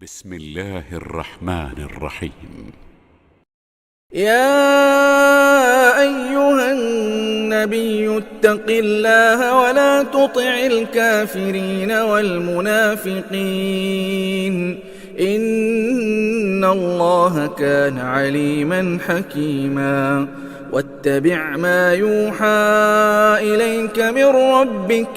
بسم الله الرحمن الرحيم. يا أيها النبي اتق الله ولا تطع الكافرين والمنافقين إن الله كان عليما حكيما. واتبع ما يوحى إليك من ربك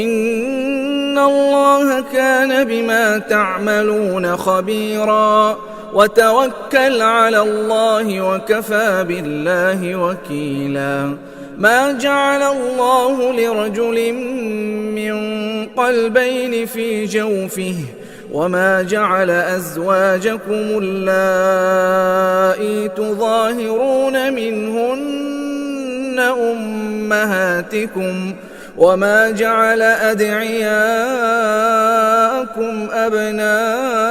إن الله كان بما تعملون خبيرا. وتوكل على الله وكفى بالله وكيلا. ما جعل الله لرجل من قلبين في جوفه وما جعل أزواجكم اللائي تظاهرون منهن أمهاتكم وما جعل أدعياءكم أبناءكم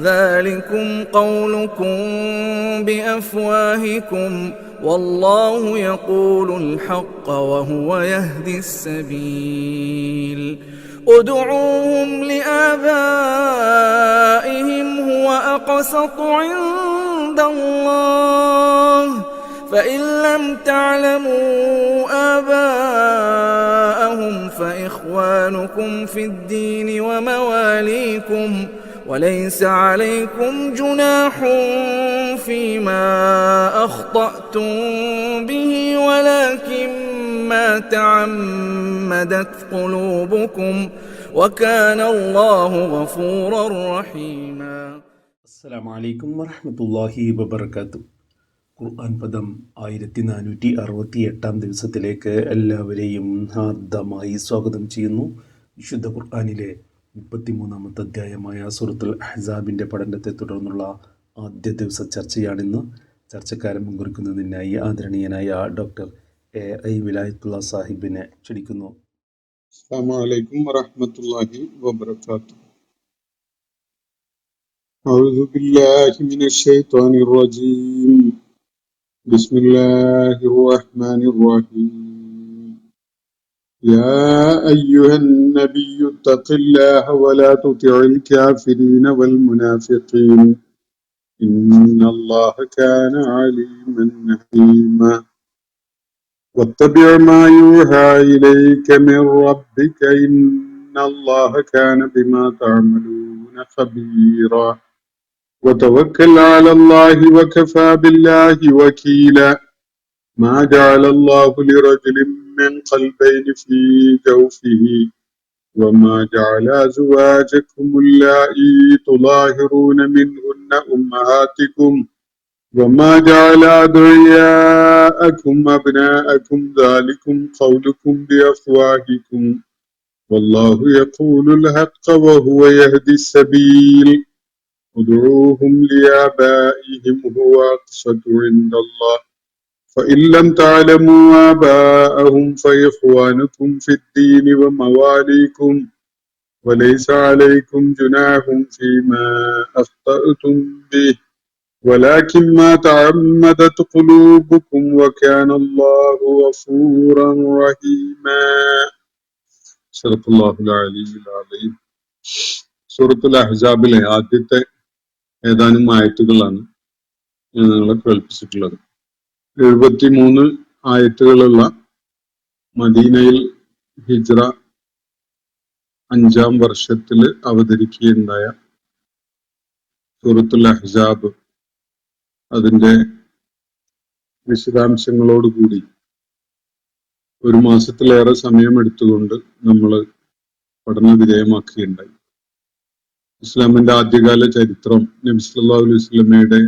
ذلكم قولكم بأفواهكم والله يقول الحق وهو يهدي السبيل. ادعوهم لآبائهم هو أقسط عند الله فإن لم تعلموا آباءهم فإخوانكم في الدين ومواليكم وليس عليكم جناح فيما أخطأتم به ولكن ما تعمدت قلوبكم وكان الله غفورا رحيما. السلام عليكم ورحمة الله وبركاته. ഖുർആൻ പദം 1468 ദിവസത്തിലേക്ക് എല്ലാവരെയും ഹാർദമായി സ്വാഗതം ചെയ്യുന്നു. വിശുദ്ധ ഖുർആനിലെ 33-ാമത്തെ അധ്യായമായ സൂറത്തുൽ അഹ്സാബിൻ്റെ പഠനത്തെ തുടർന്നുള്ള ആദ്യ ദിവസ ചർച്ചയാണിന്ന്. ചർച്ചക്കാരൻ പങ്കെടുക്കുന്നതിനായി ആദരണീയനായ ഡോക്ടർ എ വിലായത്തുള്ള സാഹിബിനെ ക്ഷണിക്കുന്നു. അസ്സലാമു അലൈക്കും വറഹ്മത്തുള്ളാഹി വബറകാതുഹു. അഊദു ബില്ലാഹി മിനശ് ശൈത്വാനിർ റജീം. ബിസ്മില്ലാഹിർ റഹ്മാനിർ റഹീം. യാ അയ്യുഹൻ നബിയ്യു തഖില്ലാഹ വലാ തുതിഇൽ കാഫിരീന വൽ മുനാഫിഖീൻ ഇന്നല്ലാഹ കാന അലീമൻ ഹകീമാ. واتبع ما يوحى إليك من ربك إن الله كان بما تعملون خبيرا. وتوكل على الله وكفى بالله وكيلا. ما جعل الله لرجل من قلبين في جوفه وما جعل أزواجكم اللائي تظاهرون منهن أمهاتكم وما جعل أدعياءكم أبناءكم ذلكم قولكم بأفواهكم والله يقول الحق وهو يهدي السبيل. ادعوهم لآبائهم هو أقسط عند الله فإن لم تعلموا آباءهم فإخوانكم في الدين ومواليكم وليس عليكم جناح فيما أخطأتم به ولكن ما تعمدت قلوبكم وكان الله غفورا رحيما. صدق الله العلي العظيم. സൂറത്തുൽ അഹ്സാബിലെ ആദ്യത്തെ ഏതാനും ആയത്തുകളാണ് നിങ്ങളെ കേൾപ്പിച്ചിട്ടുള്ളത്. 73 ആയത്തുകളുള്ള മദീനയിൽ ഹിജ്റ 5-ാം വർഷത്തിൽ അവതരിക്കുകയുണ്ടായ സൂറത്തുൽ അഹ്സാബ് അതിൻ്റെ വിശദാംശങ്ങളോടുകൂടി 1 മാസത്തിലേറെ സമയമെടുത്തുകൊണ്ട് നമ്മൾ പഠന വിധേയമാക്കുകയുണ്ടായി. ഇസ്ലാമിന്റെ ആദ്യകാല ചരിത്രം, നബി സല്ലല്ലാഹു അലൈഹി വസല്ലമയുടെ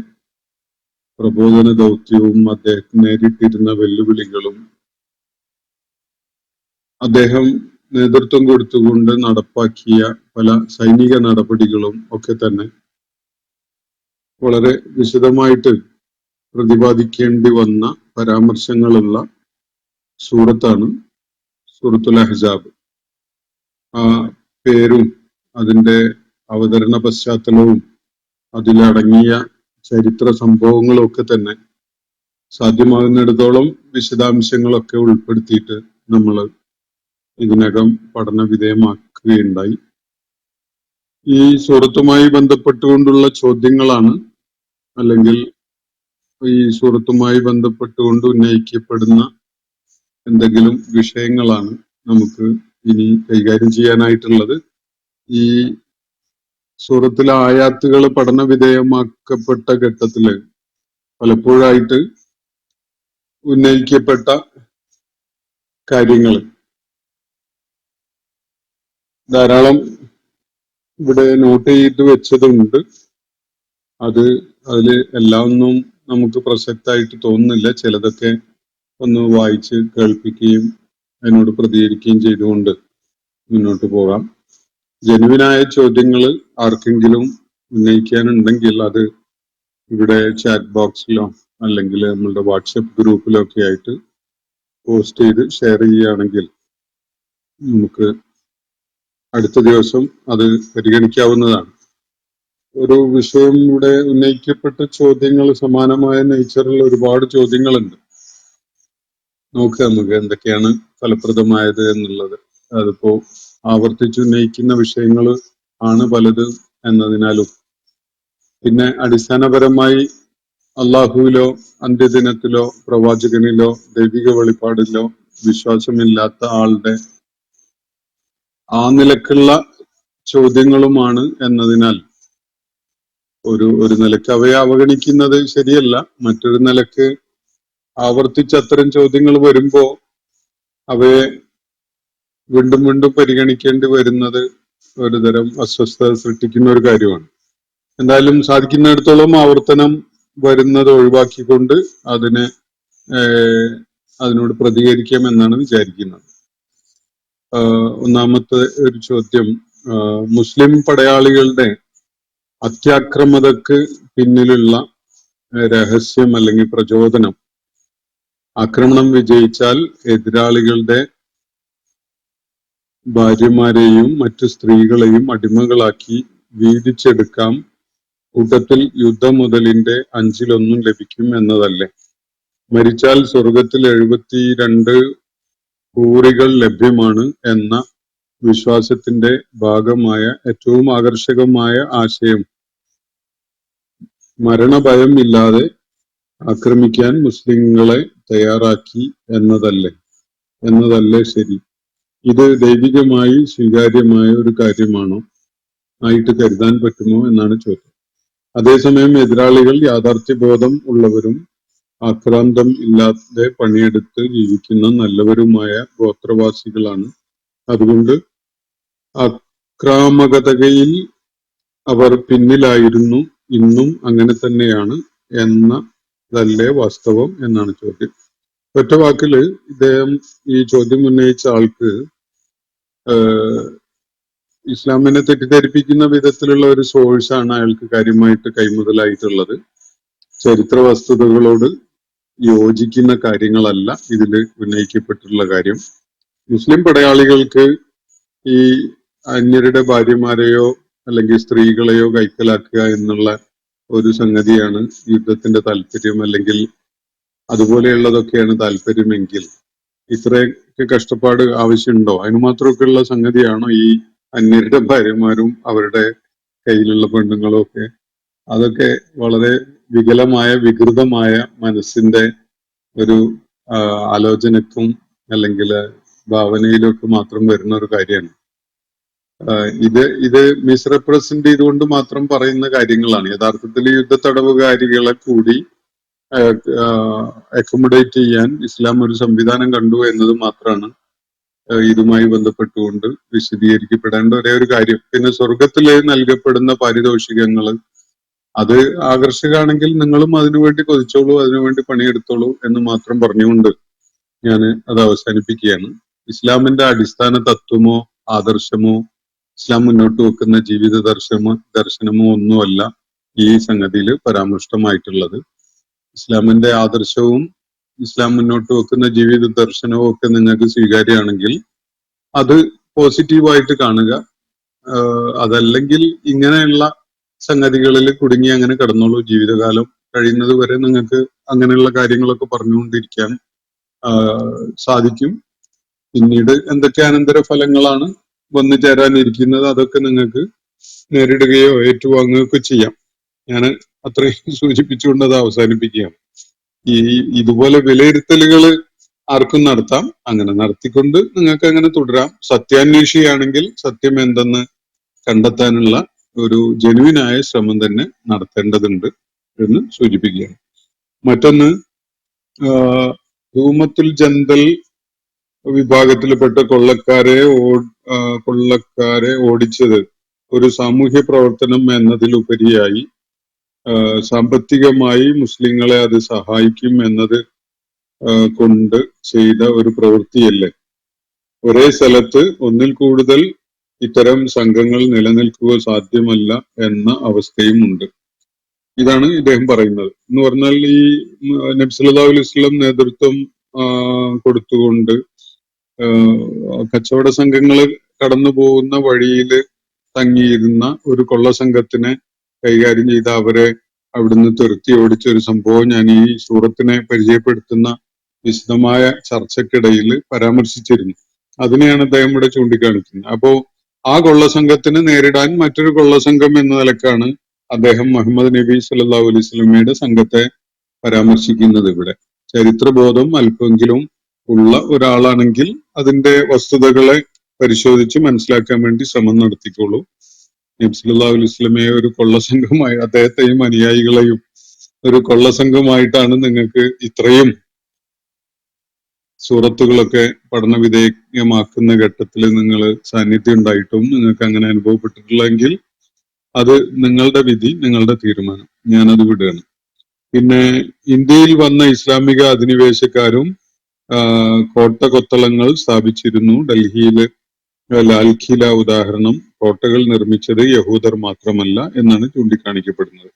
പ്രബോധന ദൗത്യവും അദ്ദേഹത്തിന് നേരിട്ടിരുന്ന വെല്ലുവിളികളും അദ്ദേഹം നേതൃത്വം കൊടുത്തുകൊണ്ട് നടപ്പാക്കിയ പല സൈനിക നടപടികളും ഒക്കെ തന്നെ വളരെ വിശദമായിട്ട് പ്രതിപാദിക്കേണ്ടി വന്ന പരാമർശങ്ങളുള്ള സൂറത്താണ് സൂറത്തുൽ അഹ്സാബ്. ആ പേരും അതിൻ്റെ അവതരണ പശ്ചാത്തലവും അതിലടങ്ങിയ ചരിത്ര സംഭവങ്ങളും ഒക്കെ തന്നെ സാധ്യമാകുന്നിടത്തോളം വിശദാംശങ്ങളൊക്കെ ഉൾപ്പെടുത്തിയിട്ട് നമ്മൾ ഇതിനകം പഠന വിധേയമാക്കുകയുണ്ടായി. ഈ സൂറത്തുമായി ബന്ധപ്പെട്ടുകൊണ്ടുള്ള ചോദ്യങ്ങളാണ്, അല്ലെങ്കിൽ ഈ സൂറത്തുമായി ബന്ധപ്പെട്ടുകൊണ്ട് ഉന്നയിക്കപ്പെടുന്ന എന്തെങ്കിലും വിഷയങ്ങളാണ് നമുക്ക് ഇനി കൈകാര്യം ചെയ്യാനായിട്ടുള്ളത്. ഈ സൂറത്തിലെ ആയാത്തുകൾ പഠന വിധേയമാക്കപ്പെട്ട ഘട്ടത്തില് പലപ്പോഴായിട്ട് ഉന്നയിക്കപ്പെട്ട കാര്യങ്ങൾ ധാരാളം ഇവിടെ നോട്ട് ചെയ്ത് വെച്ചതുണ്ട്. അതില് എല്ലാം ഒന്നും നമുക്ക് പ്രസക്തമായിട്ട് തോന്നുന്നില്ല. ചിലതൊക്കെ ഒന്ന് വായിച്ച് കേൾപ്പിക്കുകയും അതിനോട് പ്രതികരിക്കുകയും ചെയ്തുകൊണ്ട് മുന്നോട്ട് പോകാം. ജനുവിനായ ചോദ്യങ്ങൾ ആർക്കെങ്കിലും ഉന്നയിക്കാനുണ്ടെങ്കിൽ അത് ഇവിടെ ചാറ്റ് ബോക്സിലോ അല്ലെങ്കിൽ നമ്മളുടെ വാട്സപ്പ് ഗ്രൂപ്പിലോ ഒക്കെ ആയിട്ട് പോസ്റ്റ് ചെയ്ത് ഷെയർ ചെയ്യുകയാണെങ്കിൽ നമുക്ക് അടുത്ത ദിവസം അത് പരിഗണിക്കാവുന്നതാണ്. ഒരു വിഷയം ഇവിടെ ഉന്നയിക്കപ്പെട്ട ചോദ്യങ്ങൾ സമാനമായ നേച്ചറിൽ ഒരുപാട് ചോദ്യങ്ങളുണ്ട്. നോക്കുക നമുക്ക് എന്തൊക്കെയാണ് ഫലപ്രദമായത് എന്നുള്ളത്. അതിപ്പോ ആവർത്തിച്ചുന്നയിക്കുന്ന വിഷയങ്ങൾ ആണ് പലത് എന്നതിനാലും, പിന്നെ അടിസ്ഥാനപരമായി അള്ളാഹുവിലോ അന്ത്യദിനത്തിലോ പ്രവാചകനിലോ ദൈവിക വെളിപ്പാടിലോ വിശ്വാസമില്ലാത്ത ആളുടെ ആ നിലക്കുള്ള ചോദ്യങ്ങളുമാണ് എന്നതിനാൽ ഒരു നിലക്ക് അവയെ അവഗണിക്കുന്നത് ശരിയല്ല. മറ്റൊരു നിലക്ക് ആവർത്തിച്ച് അത്തരം ചോദ്യങ്ങൾ വരുമ്പോ അവയെ വീണ്ടും വീണ്ടും പരിഗണിക്കേണ്ടി വരുന്നത് ഒരുതരം അസ്വസ്ഥത സൃഷ്ടിക്കുന്ന ഒരു കാര്യമാണ്. എന്തായാലും സാധിക്കുന്നിടത്തോളം ആവർത്തനം വരുന്നത് ഒഴിവാക്കിക്കൊണ്ട് അതിനോട് പ്രതികരിക്കാം എന്നാണ് വിചാരിക്കുന്നത്. ഒന്നാമത്തെ ഒരു ചോദ്യം, മുസ്ലിം പടയാളികളുടെ അത്യാക്രമതക്ക് പിന്നിലുള്ള രഹസ്യം അല്ലെങ്കിൽ പ്രചോദനം, ആക്രമണം വിജയിച്ചാൽ എതിരാളികളുടെ ഭാര്യമാരെയും മറ്റു സ്ത്രീകളെയും അടിമകളാക്കി വീതിച്ചെടുക്കാം, കൂട്ടത്തിൽ യുദ്ധമുതലിന്റെ 1/5 ലഭിക്കും എന്നതല്ലേ? മരിച്ചാൽ സ്വർഗത്തിൽ 72 ഹൂറികൾ ലഭ്യമാണ് എന്ന വിശ്വാസത്തിന്റെ ഭാഗമായ ഏറ്റവും ആകർഷകമായ ആശയം മരണഭയം ഇല്ലാതെ ആക്രമിക്കാൻ മുസ്ലിങ്ങളെ തയ്യാറാക്കി എന്നതല്ലേ ശരി? ഇത് ദൈവികമായി സ്വീകാര്യമായ ഒരു കാര്യമാണോ ആയിട്ട് കരുതാൻ പറ്റുമോ എന്നാണ് ചോദ്യം. അതേസമയം എതിരാളികൾ യാഥാർത്ഥ്യബോധം ഉള്ളവരും ആക്രാന്തം ഇല്ലാതെ പണിയെടുത്ത് ജീവിക്കുന്ന നല്ലവരുമായ ഗോത്രവാസികളാണ്. അതുകൊണ്ട് ആക്രാമകതയിൽ അവർ പിന്നിലായിരുന്നു, ഇന്നും അങ്ങനെ തന്നെയാണ് എന്നതല്ലേ വാസ്തവം എന്നാണ് ചോദ്യം. ഒറ്റ വാക്കില് ഇദ്ദേഹം ഈ ചോദ്യം ഉന്നയിച്ച ആൾക്ക് ഇസ്ലാമിനെ തെറ്റിദ്ധരിപ്പിക്കുന്ന വിധത്തിലുള്ള ഒരു സോഴ്സാണ് അയാൾക്ക് കാര്യമായിട്ട് കൈമുതലായിട്ടുള്ളത്. ചരിത്ര വസ്തുതകളോട് യോജിക്കുന്ന കാര്യങ്ങളല്ല ഇതിൽ ഉന്നയിക്കപ്പെട്ടിട്ടുള്ള കാര്യം. മുസ്ലിം പടയാളികൾക്ക് ഈ അന്യരുടെ ഭാര്യമാരെയോ അല്ലെങ്കിൽ സ്ത്രീകളെയോ കൈക്കലാക്കുക എന്നുള്ള ഒരു സംഗതിയാണ് യുദ്ധത്തിന്റെ താല്പര്യം, അല്ലെങ്കിൽ അതുപോലെയുള്ളതൊക്കെയാണ് താല്പര്യമെങ്കിൽ ഇത്രയൊക്കെ കഷ്ടപ്പാട് ആവശ്യമുണ്ടോ? അതിന് മാത്രമൊക്കെയുള്ള സംഗതിയാണോ ഈ അന്യരുടെ ഭാര്യമാരും അവരുടെ കയ്യിലുള്ള പെണ്ണുങ്ങളും ഒക്കെ? അതൊക്കെ വളരെ വികലമായ വികൃതമായ മനസ്സിന്റെ ഒരു ആലോചനക്കും അല്ലെങ്കിൽ ഭാവനയിലൊക്കെ മാത്രം വരുന്ന ഒരു കാര്യമാണ്. ഇത് മിസ്റെപ്രസെന്റ് ചെയ്തുകൊണ്ട് മാത്രം പറയുന്ന കാര്യങ്ങളാണ്. യഥാർത്ഥത്തിൽ യുദ്ധ തടവുകാരികളെ കൂടി അക്കോമഡേറ്റ് ചെയ്യാൻ ഇസ്ലാം ഒരു സംവിധാനം കണ്ടു എന്നത് മാത്രമാണ് ഇതുമായി ബന്ധപ്പെട്ടുകൊണ്ട് വിശദീകരിക്കപ്പെടേണ്ട ഒരേ ഒരു കാര്യം. പിന്നെ സ്വർഗത്തില് നൽകപ്പെടുന്ന പാരിതോഷികങ്ങൾ അത് ആകർഷകമാണെങ്കിൽ നിങ്ങളും അതിനുവേണ്ടി കൊതിച്ചോളൂ, അതിനുവേണ്ടി പണിയെടുത്തോളൂ എന്ന് മാത്രം പറഞ്ഞുകൊണ്ട് ഞാൻ അത് അവസാനിപ്പിക്കുകയാണ്. ഇസ്ലാമിന്റെ അടിസ്ഥാന തത്വമോ ആദർശമോ ഇസ്ലാം മുന്നോട്ട് വെക്കുന്ന ജീവിത ദർശനമോ ഒന്നുമല്ല ഈ സംഗതിയിൽ പരാമൃഷ്ടമായിട്ടുള്ളത്. ഇസ്ലാമിന്റെ ആദർശവും ഇസ്ലാം മുന്നോട്ട് വെക്കുന്ന ജീവിത ദർശനവും ഒക്കെ നിങ്ങൾക്ക് സ്വീകാര്യമാണെങ്കിൽ അത് പോസിറ്റീവായിട്ട് കാണുക. അതല്ലെങ്കിൽ ഇങ്ങനെയുള്ള സംഗതികളിൽ കുടുങ്ങി അങ്ങനെ കിടന്നോളൂ. ജീവിതകാലം കഴിയുന്നത് വരെ നിങ്ങൾക്ക് അങ്ങനെയുള്ള കാര്യങ്ങളൊക്കെ പറഞ്ഞുകൊണ്ടിരിക്കാൻ സാധിക്കും. പിന്നീട് എന്തൊക്കെ അനന്തര ഫലങ്ങളാണ് വന്നു ചേരാനിരിക്കുന്നത് അതൊക്കെ നിങ്ങൾക്ക് നേരിടുകയോ ഏറ്റുവാങ്ങുകയോ ചെയ്യാം. ഞാൻ അത്രയും സൂചിപ്പിച്ചുകൊണ്ട് അത് അവസാനിപ്പിക്കുകയാണ്. ഇതുപോലെ വിലയിരുത്തലുകൾ ആർക്കും നടത്താം. അങ്ങനെ നടത്തിക്കൊണ്ട് നിങ്ങൾക്ക് അങ്ങനെ തുടരാം. സത്യാന്വേഷിയാണെങ്കിൽ സത്യം എന്തെന്ന് കണ്ടെത്താനുള്ള ഒരു ജെനുവിനായ ശ്രമം തന്നെ നടത്തേണ്ടതുണ്ട് എന്ന് സൂചിപ്പിക്കുകയാണ്. മറ്റൊന്ന്, ധൂമത്തുൽ ജന്തൽ വിഭാഗത്തിൽപ്പെട്ട കൊള്ളക്കാരെ ഓടിച്ചത് ഒരു സാമൂഹ്യ പ്രവർത്തനം എന്നതിലുപരിയായി സാമ്പത്തികമായി മുസ്ലിങ്ങളെ അത് സഹായിക്കും എന്നത് കൊണ്ട് ചെയ്ത ഒരു പ്രവൃത്തിയല്ലേ? ഒരേ സ്ഥലത്ത് ഒന്നിൽ കൂടുതൽ ഇത്തരം സംഘങ്ങൾ നിലനിൽക്കുക സാധ്യമല്ല എന്ന അവസ്ഥയും ഉണ്ട്. ഇതാണ് ഇദ്ദേഹം പറയുന്നത്. എന്ന് പറഞ്ഞാൽ ഈ നബി സല്ലല്ലാഹു അലൈഹി വസല്ലം നേതൃത്വം കൊടുത്തുകൊണ്ട് കച്ചവട സംഘങ്ങൾ കടന്നു പോകുന്ന വഴിയിൽ തങ്ങിയിരുന്ന ഒരു കൊള്ള സംഘത്തിനെ കൈകാര്യം ചെയ്ത അവരെ അവിടുന്ന് തുരത്തി ഓടിച്ച ഒരു സംഭവം ഞാൻ ഈ സൂറത്തിനെ പരിചയപ്പെടുത്തുന്ന വിശദമായ ചർച്ചക്കിടയിൽ പരാമർശിച്ചിരുന്നു. അതിനെയാണ് അദ്ദേഹം ഇവിടെ ചൂണ്ടിക്കാണിക്കുന്നത്. അപ്പോ ആ കൊള്ളസംഘത്തിന് നേരിടാൻ മറ്റൊരു കൊള്ളസംഘം എന്ന നിലക്കാണ് അദ്ദേഹം മുഹമ്മദ് നബി സല്ലല്ലാഹു അലൈഹി വസല്ലമയുടെ സംഘത്തെ പരാമർശിക്കുന്നത്. ഇവിടെ ചരിത്രബോധം അല്പമെങ്കിലും ഉള്ള ഒരാളാണെങ്കിൽ അതിന്റെ വസ്തുതകളെ പരിശോധിച്ച് മനസ്സിലാക്കാൻ വേണ്ടി ശ്രമം നടത്തിക്കോളൂ. നബി സല്ലല്ലാഹു അലൈഹി വസല്ലമയെ ഒരു കൊള്ളസംഘമായി, അദ്ദേഹത്തെയും അനുയായികളെയും ഒരു കൊള്ളസംഘമായിട്ടാണ് നിങ്ങൾക്ക് ഇത്രയും സൂറത്തുകളൊക്കെ പഠന വിധേയമാക്കുന്ന ഘട്ടത്തിൽ നിങ്ങൾ സാന്നിധ്യം ഉണ്ടായിട്ടും നിങ്ങൾക്ക് അങ്ങനെ അനുഭവപ്പെട്ടിട്ടുള്ളെങ്കിൽ അത് നിങ്ങളുടെ വിധി, നിങ്ങളുടെ തീരുമാനം. ഞാനത് വിടുകയാണ്. പിന്നെ ഇന്ത്യയിൽ വന്ന ഇസ്ലാമിക അധിനിവേശക്കാരും കൊത്തളങ്ങൾ സ്ഥാപിച്ചിരുന്നു. ഡൽഹിയിൽ ലാൽഖില ഉദാഹരണം, കോട്ടകൾ നിർമ്മിച്ചത് യഹൂദർ മാത്രമല്ല എന്നാണ് ചൂണ്ടിക്കാണിക്കപ്പെടുന്നത്.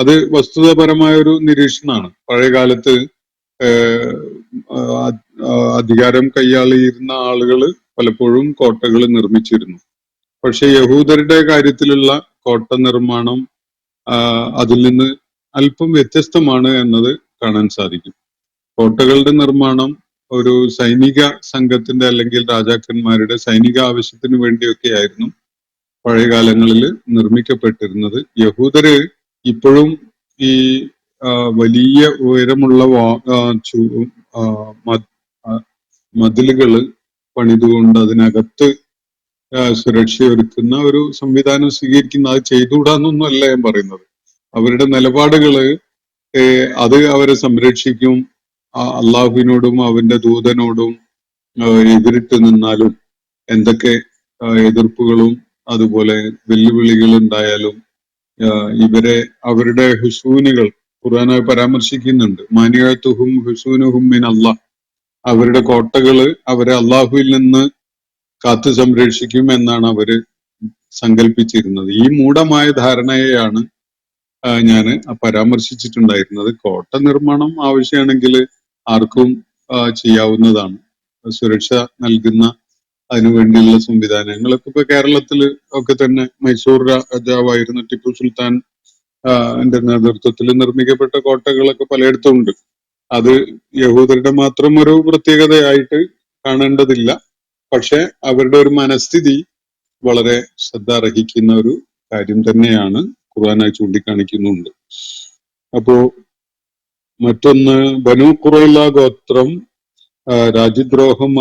അത് വസ്തുതാപരമായ ഒരു നിരീക്ഷണമാണ്. പഴയകാലത്ത് അധികാരം കൈയാളിയിരുന്ന ആളുകൾ പലപ്പോഴും കോട്ടകൾ നിർമ്മിച്ചിരുന്നു. പക്ഷെ യഹൂദരുടെ കാര്യത്തിലുള്ള കോട്ട നിർമ്മാണം അതിൽ നിന്ന് അല്പം വ്യത്യസ്തമാണ് എന്നത് കാണാൻ സാധിക്കും. കോട്ടകളുടെ നിർമ്മാണം ഒരു സൈനിക സംഘത്തിന്റെ അല്ലെങ്കിൽ രാജാക്കന്മാരുടെ സൈനിക ആവശ്യത്തിന് വേണ്ടിയൊക്കെ ആയിരുന്നു പഴയകാലങ്ങളിൽ നിർമ്മിക്കപ്പെട്ടിരുന്നത്. യഹൂദര് ഇപ്പോഴും ഈ വലിയ ഉയരമുള്ള മതിലുകൾ പണിതുകൊണ്ട് അതിനകത്ത് സുരക്ഷയൊരുക്കുന്ന ഒരു സംവിധാനം സ്വീകരിക്കുന്ന, അത് ചെയ്തുകൂടാന്നൊന്നും അല്ല ഞാൻ പറയുന്നത്. അവരുടെ നിലപാടുകള് അത് അവരെ സംരക്ഷിക്കും. അള്ളാഹുവിനോടും അവന്റെ ദൂതനോടും എതിരിട്ട് നിന്നാലും എന്തൊക്കെ എതിർപ്പുകളും അതുപോലെ വെല്ലുവിളികൾ ഉണ്ടായാലും ഇവരെ അവരുടെ ഹുസൂനുകൾ ഖുർആനായി പരാമർശിക്കുന്നുണ്ട്. മാനിയത്തുഹും ഹുസൂനുഹും മിൻ അല്ലാഹ്, അവരുടെ കോട്ടകള് അവരെ അള്ളാഹുവിൽ നിന്ന് കാത്തു സംരക്ഷിക്കും എന്നാണ് അവര് സങ്കല്പിച്ചിരുന്നത്. ഈ മൂഢമായ ധാരണയെയാണ് ഞാൻ പരാമർശിച്ചിട്ടുണ്ടായിരുന്നത്. കോട്ട നിർമ്മാണം ആവശ്യമാണെങ്കിൽ ആർക്കും ചെയ്യാവുന്നതാണ്. സുരക്ഷ നൽകുന്ന അതിനുവേണ്ടിയുള്ള സംവിധാനങ്ങളൊക്കെ ഇപ്പൊ കേരളത്തിൽ ഒക്കെ തന്നെ മൈസൂർ രാജാവായിരുന്ന ടിപ്പു സുൽത്താൻ ന്റെ നേതൃത്വത്തിൽ നിർമ്മിക്കപ്പെട്ട കോട്ടകളൊക്കെ പലയിടത്തും ഉണ്ട്. അത് യഹൂദരുടെ മാത്രം ഒരു പ്രത്യേകതയായിട്ട് കാണേണ്ടതില്ല. പക്ഷെ അവരുടെ ഒരു മനസ്ഥിതി വളരെ ശ്രദ്ധ അർഹിക്കുന്ന ഒരു കാര്യം തന്നെയാണ് ഖുർആനായി ചൂണ്ടിക്കാണിക്കുന്നുണ്ട്. അപ്പോ മറ്റൊന്ന്, ബനു ഖുറൈള ഗോത്രം രാജ്യദ്രോഹം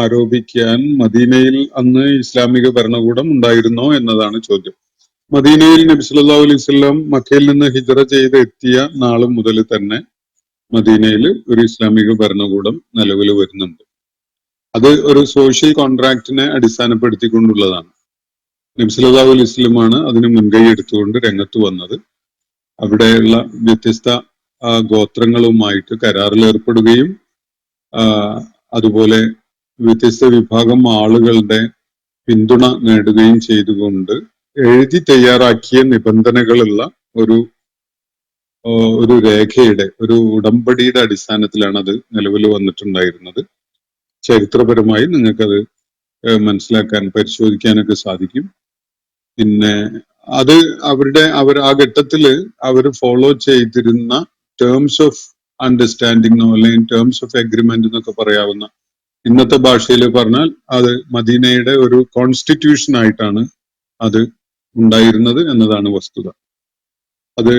ആരോപിക്കാൻ മദീനയിൽ അന്ന് ഇസ്ലാമിക ഭരണകൂടം ഉണ്ടായിരുന്നോ എന്നതാണ് ചോദ്യം. മദീനയിൽ നബി സല്ലല്ലാഹു അലൈഹി വസല്ലം മക്കയിൽ നിന്ന് ഹിജ്റ ചെയ്ത് എത്തിയ നാൾ മുതൽ തന്നെ മദീനയിൽ ഒരു ഇസ്ലാമിക ഭരണകൂടം നിലവിൽ വരുന്നുണ്ട്. അത് ഒരു സോഷ്യൽ കോൺട്രാക്റ്റിനെ അടിസ്ഥാനപ്പെടുത്തിക്കൊണ്ടുള്ളതാണ്. നബി സല്ലല്ലാഹു അലൈഹി വസല്ലമാണ് അതിന് മുൻകൈ എടുത്തുകൊണ്ട് രംഗത്ത് വന്നത്. അവിടെയുള്ള വ്യത്യസ്ത ഗോത്രങ്ങളുമായിട്ട് കരാറിൽ ഏർപ്പെടുകയും അതുപോലെ വ്യത്യസ്ത വിഭാഗം ആളുകളുടെ പിന്തുണ നേടുകയും ചെയ്തുകൊണ്ട് എഴുതി തയ്യാറാക്കിയ നിബന്ധനകളുള്ള ഒരു രേഖയുടെ, ഒരു ഉടമ്പടിയുടെ അടിസ്ഥാനത്തിലാണ് അത് നിലവിൽ വന്നിട്ടുണ്ടായിരുന്നത്. ചരിത്രപരമായി നിങ്ങൾക്കത് മനസ്സിലാക്കാൻ, പരിശോധിക്കാനൊക്കെ സാധിക്കും. പിന്നെ അത് അവർ ആ ഘട്ടത്തില് അവർ ഫോളോ ചെയ്തിരുന്ന ടേംസ് ഓഫ് അണ്ടർസ്റ്റാൻഡിംഗ് അല്ലെങ്കിൽ ടേംസ് ഓഫ് എഗ്രിമെന്റ് എന്നൊക്കെ പറയാവുന്ന ഇന്നത്തെ ഭാഷയിൽ പറഞ്ഞാൽ അത് മദീനയുടെ ഒരു കോൺസ്റ്റിറ്റ്യൂഷൻ ആയിട്ടാണ് അത് ഉണ്ടായിരുന്നത് എന്നതാണ് വസ്തുത. അത്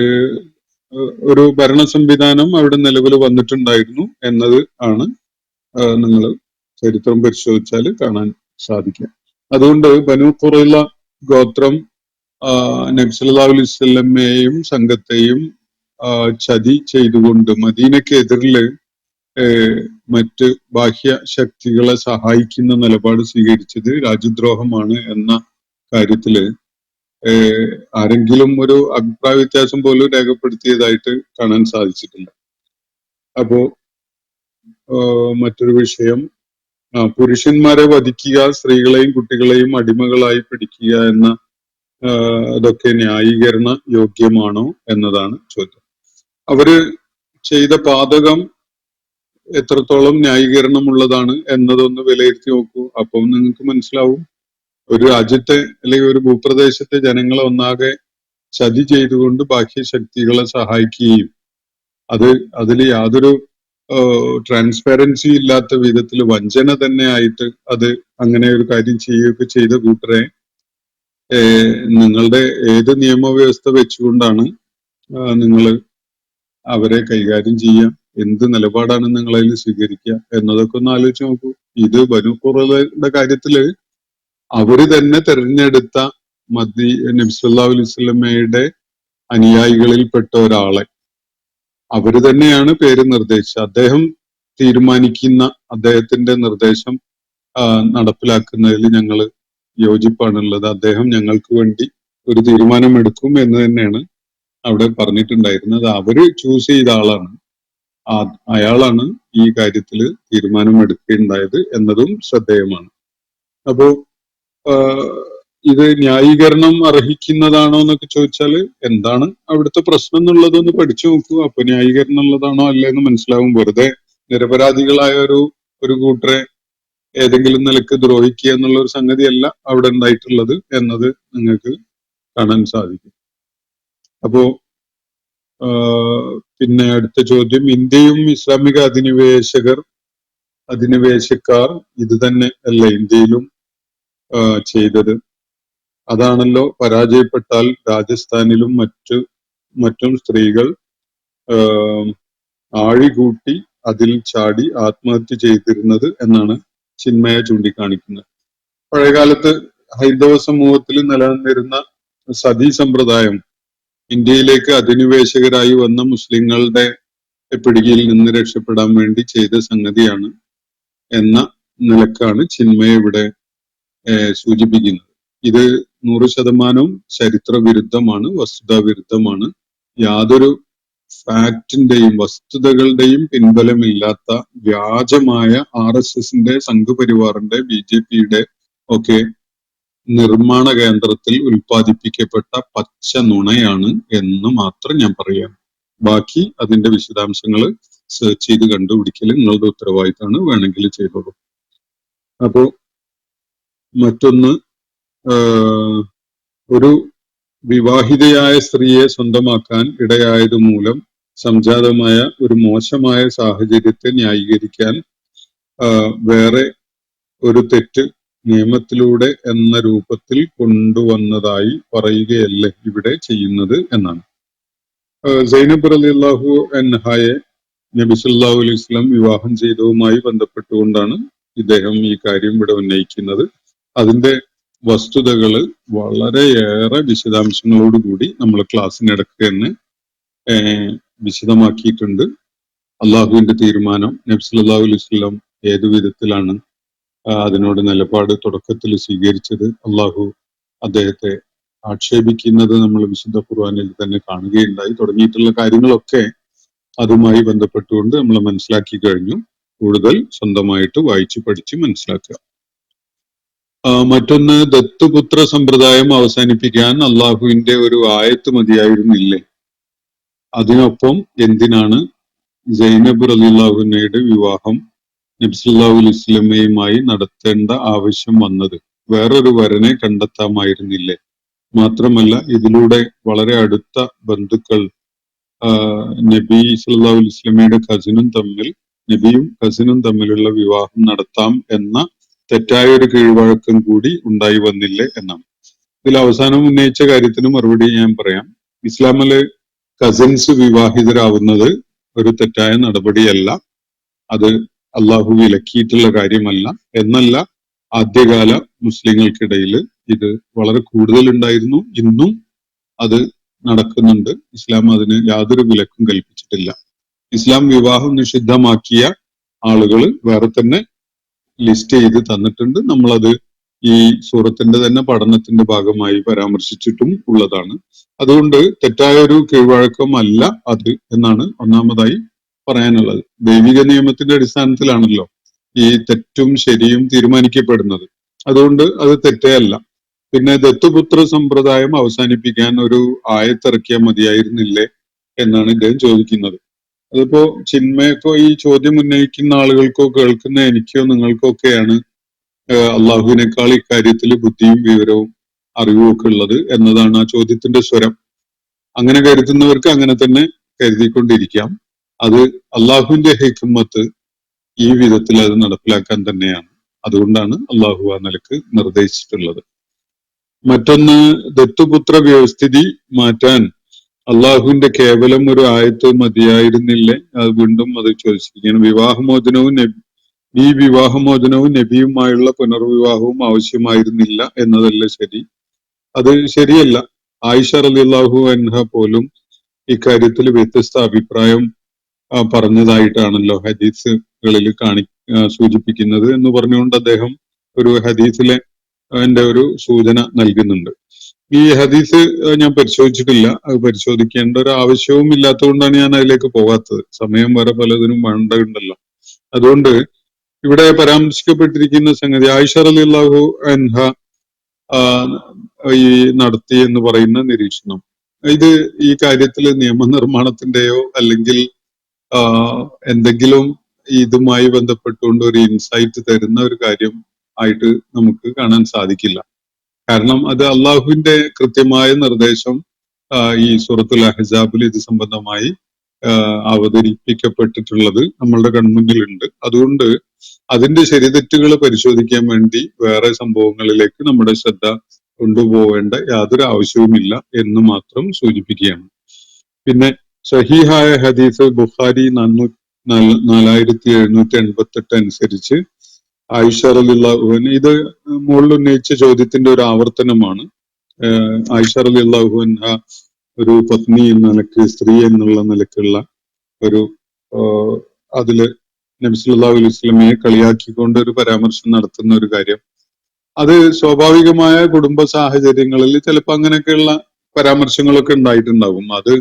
ഒരു ഭരണ സംവിധാനം അവിടെ നിലവിൽ വന്നിട്ടുണ്ടായിരുന്നു എന്നത് ആണ് നിങ്ങൾ ചരിത്രം പരിശോധിച്ചാൽ കാണാൻ സാധിക്കുക. അതുകൊണ്ട് ബനൂ ഖുറൈള ഗോത്രം നബി സല്ലല്ലാഹു അലൈഹി വസല്ലമയെയും സംഘത്തെയും ചതി ചെയ്തുകൊണ്ട് മദീനക്കെതിരില് മറ്റ് ബാഹ്യ ശക്തികളെ സഹായിക്കുന്ന നിലപാട് സ്വീകരിച്ചത് രാജ്യദ്രോഹമാണ് എന്ന കാര്യത്തില് ആരെങ്കിലും ഒരു അഭിപ്രായ വ്യത്യാസം പോലും രേഖപ്പെടുത്തിയതായിട്ട് കാണാൻ സാധിച്ചിട്ടില്ല. അപ്പോ മറ്റൊരു വിഷയം, പുരുഷന്മാരെ വധിക്കുക, സ്ത്രീകളെയും കുട്ടികളെയും അടിമകളായി പിടിക്കുക എന്ന അതൊക്കെ ന്യായീകരണ യോഗ്യമാണോ എന്നതാണ് ചോദ്യം. അവര് ചെയ്ത പാതകം എത്രത്തോളം ന്യായീകരണമുള്ളതാണ് എന്നതൊന്ന് വിലയിരുത്തി നോക്കൂ. അപ്പം നിങ്ങൾക്ക് മനസ്സിലാവും ഒരു രാജ്യത്തെ അല്ലെങ്കിൽ ഒരു ഭൂപ്രദേശത്തെ ജനങ്ങളെ ഒന്നാകെ ചതി ചെയ്തുകൊണ്ട് ബാഹ്യശക്തികളെ സഹായിക്കുകയും അതിൽ യാതൊരു ട്രാൻസ്പാരൻസി ഇല്ലാത്ത വിധത്തിൽ വഞ്ചന തന്നെ ആയിട്ട് അത് അങ്ങനെ ഒരു കാര്യം ചെയ്യുകയൊക്കെ ചെയ്ത കൂട്ടരെ നിങ്ങളുടെ ഏത് നിയമവ്യവസ്ഥ വെച്ചുകൊണ്ടാണ് നിങ്ങൾ അവരെ കൈകാര്യം ചെയ്യാം, എന്ത് നിലപാടാണ് നിങ്ങൾ അതിൽ സ്വീകരിക്കുക എന്നതൊക്കെ ഒന്ന് ആലോചിച്ച് നോക്കൂ. ഇത് ബനൂ ഖുറൈളയുടെ കാര്യത്തില് അവര് തന്നെ തെരഞ്ഞെടുത്ത നബി സല്ലല്ലാഹു അലൈഹി വസല്ലമയുടെ അനുയായികളിൽപ്പെട്ട ഒരാളെ അവര് തന്നെയാണ് പേര് നിർദ്ദേശിച്ചത്. അദ്ദേഹം തീരുമാനിക്കുന്ന അദ്ദേഹത്തിന്റെ നിർദ്ദേശം നടപ്പിലാക്കുന്നതിൽ ഞങ്ങൾ യോജിപ്പാണുള്ളത്, അദ്ദേഹം ഞങ്ങൾക്ക് വേണ്ടി ഒരു തീരുമാനം എടുക്കും എന്ന് തന്നെയാണ് അവിടെ പറഞ്ഞിട്ടുണ്ടായിരുന്നത്. അവര് ചൂസ് ചെയ്ത ആളാണ്, അയാളാണ് ഈ കാര്യത്തിൽ തീരുമാനം എടുക്കുകയുണ്ടായത് എന്നതും ശ്രദ്ധേയമാണ്. അപ്പോ ഇത് ന്യായീകരണം അർഹിക്കുന്നതാണോ എന്നൊക്കെ ചോദിച്ചാല് എന്താണ് അവിടുത്തെ പ്രശ്നം എന്നുള്ളതൊന്ന് പഠിച്ചു നോക്കൂ. അപ്പൊ ന്യായീകരണം ഉള്ളതാണോ അല്ലേന്ന് മനസ്സിലാവും. വെറുതെ നിരപരാധികളായ ഒരു കൂട്ടരെ ഏതെങ്കിലും നിലക്ക് ദ്രോഹിക്കുക എന്നുള്ള ഒരു സംഗതിയല്ല അവിടെ ഉണ്ടായിട്ടുള്ളത് എന്നത് നിങ്ങൾക്ക് കാണാൻ സാധിക്കും. അപ്പോ പിന്നെ അടുത്ത ചോദ്യം, ഇന്ത്യയും ഇസ്ലാമിക അധിനിവേശക്കാർ ഇത് തന്നെ അല്ല ഇന്ത്യയിലും ചെയ്തത്? അതാണല്ലോ പരാജയപ്പെട്ടാൽ രാജസ്ഥാനിലും മറ്റും സ്ത്രീകൾ ആഴികൂട്ടി അതിൽ ചാടി ആത്മഹത്യ ചെയ്തിരുന്നത് എന്നാണ് ചിന്മയ ചൂണ്ടിക്കാണിക്കുന്നത്. പഴയകാലത്ത് ഹൈന്ദവ സമൂഹത്തിൽ നിലനിന്നിരുന്ന സതി സമ്പ്രദായം ഇന്ത്യയിലേക്ക് അധിനിവേശകരായി വന്ന മുസ്ലിങ്ങളുടെ പിടിയിൽ നിന്ന് രക്ഷപ്പെടാൻ വേണ്ടി ചെയ്ത സംഗതിയാണ് എന്ന നിലക്കാണ് ചിന്മയ ഇവിടെ സൂചിപ്പിക്കുന്നത്. ഇത് 100% ചരിത്ര വിരുദ്ധമാണ്, വസ്തുതാ വിരുദ്ധമാണ്. യാതൊരു ഫാക്റ്റിന്റെയും വസ്തുതകളുടെയും പിൻബലമില്ലാത്ത വ്യാജമായ RSSന്റെ സംഘപരിവാറിന്റെ BJPയുടെ ഒക്കെ നിർമ്മാണ കേന്ദ്രത്തിൽ ഉൽപ്പാദിപ്പിക്കപ്പെട്ട പച്ച നുണയാണ് എന്ന് മാത്രം ഞാൻ പറയാം. ബാക്കി അതിന്റെ വിശദാംശങ്ങൾ സെർച്ച് ചെയ്ത് കണ്ടുപിടിക്കൽ നിങ്ങളുടെ ഉത്തരവാദിത്തമാണ്, വേണമെങ്കിൽ ചെയ്തോളൂ. അപ്പോ മറ്റൊന്ന്, ഒരു വിവാഹിതയായ സ്ത്രീയെ സ്വന്തമാക്കാൻ ഇടയായത് മൂലം സംജാതമായ ഒരു മോശമായ സാഹചര്യത്തെ ന്യായീകരിക്കാൻ വേറെ ഒരു തെറ്റ് നിയമത്തിലൂടെ എന്ന രൂപത്തിൽ കൊണ്ടുവന്നതായി പറയുകയല്ലേ ഇവിടെ ചെയ്യുന്നത് എന്നാണ്. സൈനബ് റളിയല്ലാഹു അൻഹയെ നബി സല്ലല്ലാഹു അലൈഹി വസല്ലം വിവാഹം ചെയ്തതുമായി ബന്ധപ്പെട്ടുകൊണ്ടാണ് ഇദ്ദേഹം ഈ കാര്യം ഇവിടെ ഉന്നയിക്കുന്നത്. അതിന്റെ വസ്തുതകള് വളരെയേറെ വിശദാംശങ്ങളോടുകൂടി നമ്മൾ ക്ലാസ്സിനിടക്ക് തന്നെ വിശദമാക്കിയിട്ടുണ്ട്. അള്ളാഹുവിന്റെ തീരുമാനം, നബി സല്ലല്ലാഹു അലൈഹി വസല്ലം ഏതു വിധത്തിലാണ് അതിനോട് നിലപാട് തുടക്കത്തിൽ സ്വീകരിച്ചത്, അള്ളാഹു അദ്ദേഹത്തെ ആക്ഷേപിക്കുന്നത് നമ്മൾ വിശുദ്ധ ഖുർആനിൽ തന്നെ കാണുകയുണ്ടായി. തുടങ്ങിയിട്ടുള്ള കാര്യങ്ങളൊക്കെ അതുമായി ബന്ധപ്പെട്ടുകൊണ്ട് നമ്മൾ മനസ്സിലാക്കി കഴിഞ്ഞു. കൂടുതൽ സ്വന്തമായിട്ട് വായിച്ച് പഠിച്ച് മനസ്സിലാക്കുക. മറ്റൊന്ന്, ദത്തുപുത്ര സമ്പ്രദായം അവസാനിപ്പിക്കാൻ അള്ളാഹുവിന്റെ ഒരു ആയത്ത് മതിയായിരുന്നില്ലേ? അതിനൊപ്പം എന്തിനാണ് സൈനബ് റളിയല്ലാഹു അൻഹയുടെ വിവാഹം നബി സല്ലല്ലാഹു അലൈഹി വസല്ലമയുമായി നടത്തേണ്ട ആവശ്യം വന്നത്? വേറൊരു വരനെ കണ്ടെത്താമായിരുന്നില്ലേ? മാത്രമല്ല ഇതിലൂടെ വളരെ അടുത്ത ബന്ധുക്കൾ നബി സല്ലല്ലാഹു അലൈഹി വസല്ലമയുടെ കസിനും തമ്മിൽ നബിയും കസിനും തമ്മിലുള്ള വിവാഹം നടത്താം എന്ന തെറ്റായ ഒരു കീഴ്വഴക്കം കൂടി ഉണ്ടായി വന്നില്ലേ എന്നാണ്. ഇതിൽ അവസാനം ഉന്നയിച്ച കാര്യത്തിന് മറുപടി ഞാൻ പറയാം. ഇസ്ലാമില് കസിൻസ് വിവാഹിതരാവുന്നത് ഒരു തെറ്റായ നടപടിയല്ല. അത് അള്ളാഹു വിലക്കിയിട്ടുള്ള കാര്യമല്ല. എന്നല്ല, ആദ്യകാല മുസ്ലിങ്ങൾക്കിടയിൽ ഇത് വളരെ കൂടുതൽ ഉണ്ടായിരുന്നു. ഇന്നും അത് നടക്കുന്നുണ്ട്. ഇസ്ലാം അതിന് യാതൊരു വിലക്കും കൽപ്പിച്ചിട്ടില്ല. ഇസ്ലാം വിവാഹം നിഷിദ്ധമാക്കിയ ആളുകൾ വേറെ തന്നെ ലിസ്റ്റ് ചെയ്ത് തന്നിട്ടുണ്ട്. നമ്മളത് ഈ സൂറത്തിന്റെ തന്നെ പഠനത്തിന്റെ ഭാഗമായി പരാമർശിച്ചിട്ടും ഉള്ളതാണ്. അതുകൊണ്ട് തെറ്റായ ഒരു കീഴ്വഴക്കമല്ല അത് എന്നാണ് ഒന്നാമതായി പറയാനുള്ളത്. ദൈവിക നിയമത്തിന്റെ അടിസ്ഥാനത്തിലാണല്ലോ ഈ തെറ്റും ശരിയും തീരുമാനിക്കപ്പെടുന്നത്. അതുകൊണ്ട് അത് തെറ്റേ അല്ല. പിന്നെ ദത്തുപുത്ര സമ്പ്രദായം അവസാനിപ്പിക്കാൻ ഒരു ആയത്തിറക്കിയാൽ മതിയായിരുന്നില്ലേ എന്നാണ് ഇദ്ദേഹം ചോദിക്കുന്നത്. അതിപ്പോ ചിന്മയക്കോ ഈ ചോദ്യം ഉന്നയിക്കുന്ന ആളുകൾക്കോ കേൾക്കുന്ന എനിക്കോ നിങ്ങൾക്കോ ഒക്കെയാണ് അള്ളാഹുവിനേക്കാൾ ഇക്കാര്യത്തിൽ ബുദ്ധിയും വിവരവും അറിവും ഒക്കെ ഉള്ളത് എന്നതാണ് ആ ചോദ്യത്തിന്റെ സ്വരം. അങ്ങനെ കരുതുന്നവർക്ക് അങ്ങനെ തന്നെ കരുതിക്കൊണ്ടിരിക്കാം. അത് അള്ളാഹുവിന്റെ ഹിക്മത്ത് ഈ വിധത്തിൽ അത് നടപ്പിലാക്കാൻ തന്നെയാണ്. അതുകൊണ്ടാണ് അള്ളാഹു ആ നിലക്ക് നിർദ്ദേശിച്ചിട്ടുള്ളത്. മറ്റൊന്ന്, ദത്തുപുത്ര വ്യവസ്ഥിതി മാറ്റാൻ അള്ളാഹുവിന്റെ കേവലം ഒരു ആയത്ത് മതിയായിരുന്നില്ലേ? അത് വീണ്ടും അത് ചോദിച്ചിരിക്കുകയാണ്. വിവാഹമോചനവും നബിയുമായുള്ള പുനർവിവാഹവും ആവശ്യമായിരുന്നില്ല എന്നതല്ല ശരി. അത് ശരിയല്ല. ആയിഷ റളിയല്ലാഹു അൻഹ പോലും ഇക്കാര്യത്തിൽ വ്യത്യസ്ത അഭിപ്രായം പറഞ്ഞതായിട്ടാണല്ലോ ഹദീസുകളിൽ സൂചിപ്പിക്കുന്നത് എന്ന് പറഞ്ഞുകൊണ്ട് അദ്ദേഹം ഒരു ഹദീസിലെ ഒരു സൂചന നൽകുന്നുണ്ട്. ഈ ഹദീസ് ഞാൻ പരിശോധിച്ചിട്ടില്ല. അത് പരിശോധിക്കേണ്ട ഒരു ആവശ്യവും ഇല്ലാത്തതുകൊണ്ടാണ് ഞാൻ അതിലേക്ക് പോകാത്തത്. സമയം വരെ പലതിനും വേണ്ടതുണ്ടല്ലോ. അതുകൊണ്ട് ഇവിടെ പരാമർശിക്കപ്പെട്ടിരിക്കുന്ന സംഗതി ആയിഷ റളിയല്ലാഹു അൻഹ ഈ നടത്തി എന്ന് പറയുന്ന നിരീക്ഷണം, ഇത് ഈ കാര്യത്തിൽ നിയമനിർമ്മാണത്തിന്റെയോ അല്ലെങ്കിൽ എന്തെങ്കിലും ഇതുമായി ബന്ധപ്പെട്ടുകൊണ്ട് ഒരു ഇൻസൈറ്റ് തരുന്ന ഒരു കാര്യം ആയിട്ട് നമുക്ക് കാണാൻ സാധിക്കില്ല. കാരണം അത് അള്ളാഹുവിന്റെ കൃത്യമായ നിർദ്ദേശം ഈ സൂറത്തുൽ അഹ്സാബിൽ ഇത് സംബന്ധമായി അവതരിപ്പിക്കപ്പെട്ടിട്ടുള്ളത് നമ്മളുടെ കൺമുന്നിലുണ്ട്. അതുകൊണ്ട് അതിന്റെ ശരിതെറ്റുകൾ പരിശോധിക്കാൻ വേണ്ടി വേറെ സംഭവങ്ങളിലേക്ക് നമ്മുടെ ശ്രദ്ധ കൊണ്ടുപോവേണ്ട യാതൊരു ആവശ്യവുമില്ല എന്ന് മാത്രം സൂചിപ്പിക്കുകയാണ്. പിന്നെ സഹീഹായ ഹദീസ് ബുഖാരി 4788 അനുസരിച്ച് ആയിഷ റളിയല്ലാഹു അൻഹ, ഇത് മുകളിൽ ഉന്നയിച്ച ചോദ്യത്തിന്റെ ഒരു ആവർത്തനമാണ്. ആയിഷ റളിയല്ലാഹു അൻഹ ഒരു പത്നി എന്ന നിലക്ക്, സ്ത്രീ എന്നുള്ള നിലക്കുള്ള ഒരു അതില് നബി സല്ലല്ലാഹു അലൈഹി വസല്ലമയെ കളിയാക്കിക്കൊണ്ട് ഒരു പരാമർശം നടത്തുന്ന ഒരു കാര്യം, അത് സ്വാഭാവികമായ കുടുംബ സാഹചര്യങ്ങളിൽ ചിലപ്പോൾ അങ്ങനെയൊക്കെയുള്ള പരാമർശങ്ങളൊക്കെ ഉണ്ടായിട്ടുണ്ടാകും. അത്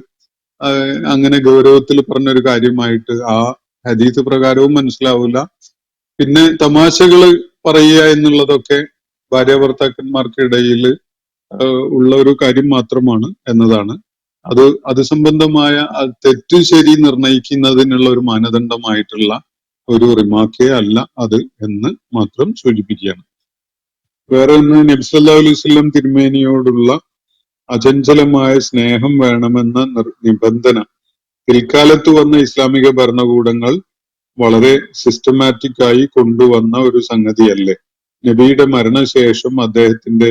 അങ്ങനെ ഗൗരവത്തിൽ പറഞ്ഞൊരു കാര്യമായിട്ട് ആ ഹദീസ് പ്രകാരവും മനസ്സിലാവില്ല. പിന്നെ തമാശകള് പറയുക എന്നുള്ളതൊക്കെ ഭാര്യാഭർത്താക്കന്മാർക്കിടയിൽ ഉള്ള ഒരു കാര്യം മാത്രമാണ് എന്നതാണ്. അത് സംബന്ധമായ തെറ്റ് ശരി നിർണയിക്കുന്നതിനുള്ള ഒരു മാനദണ്ഡമായിട്ടുള്ള ഒരു റിമാർക്കേ അല്ല അത് എന്ന് മാത്രം സൂചിപ്പിക്കുകയാണ്. വേറെ ഒന്ന്, നബി സല്ലല്ലാഹു അലൈഹി വസല്ലം തിരുമേനിയോടുള്ള അചഞ്ചലമായ സ്നേഹം വേണമെന്ന നിബന്ധന പിൽക്കാലത്ത് വന്ന ഇസ്ലാമിക ഭരണകൂടങ്ങൾ വളരെ സിസ്റ്റമാറ്റിക് ആയി കൊണ്ടുവന്ന ഒരു സംഗതിയല്ലേ? നബിയുടെ മരണശേഷം അദ്ദേഹത്തിന്റെ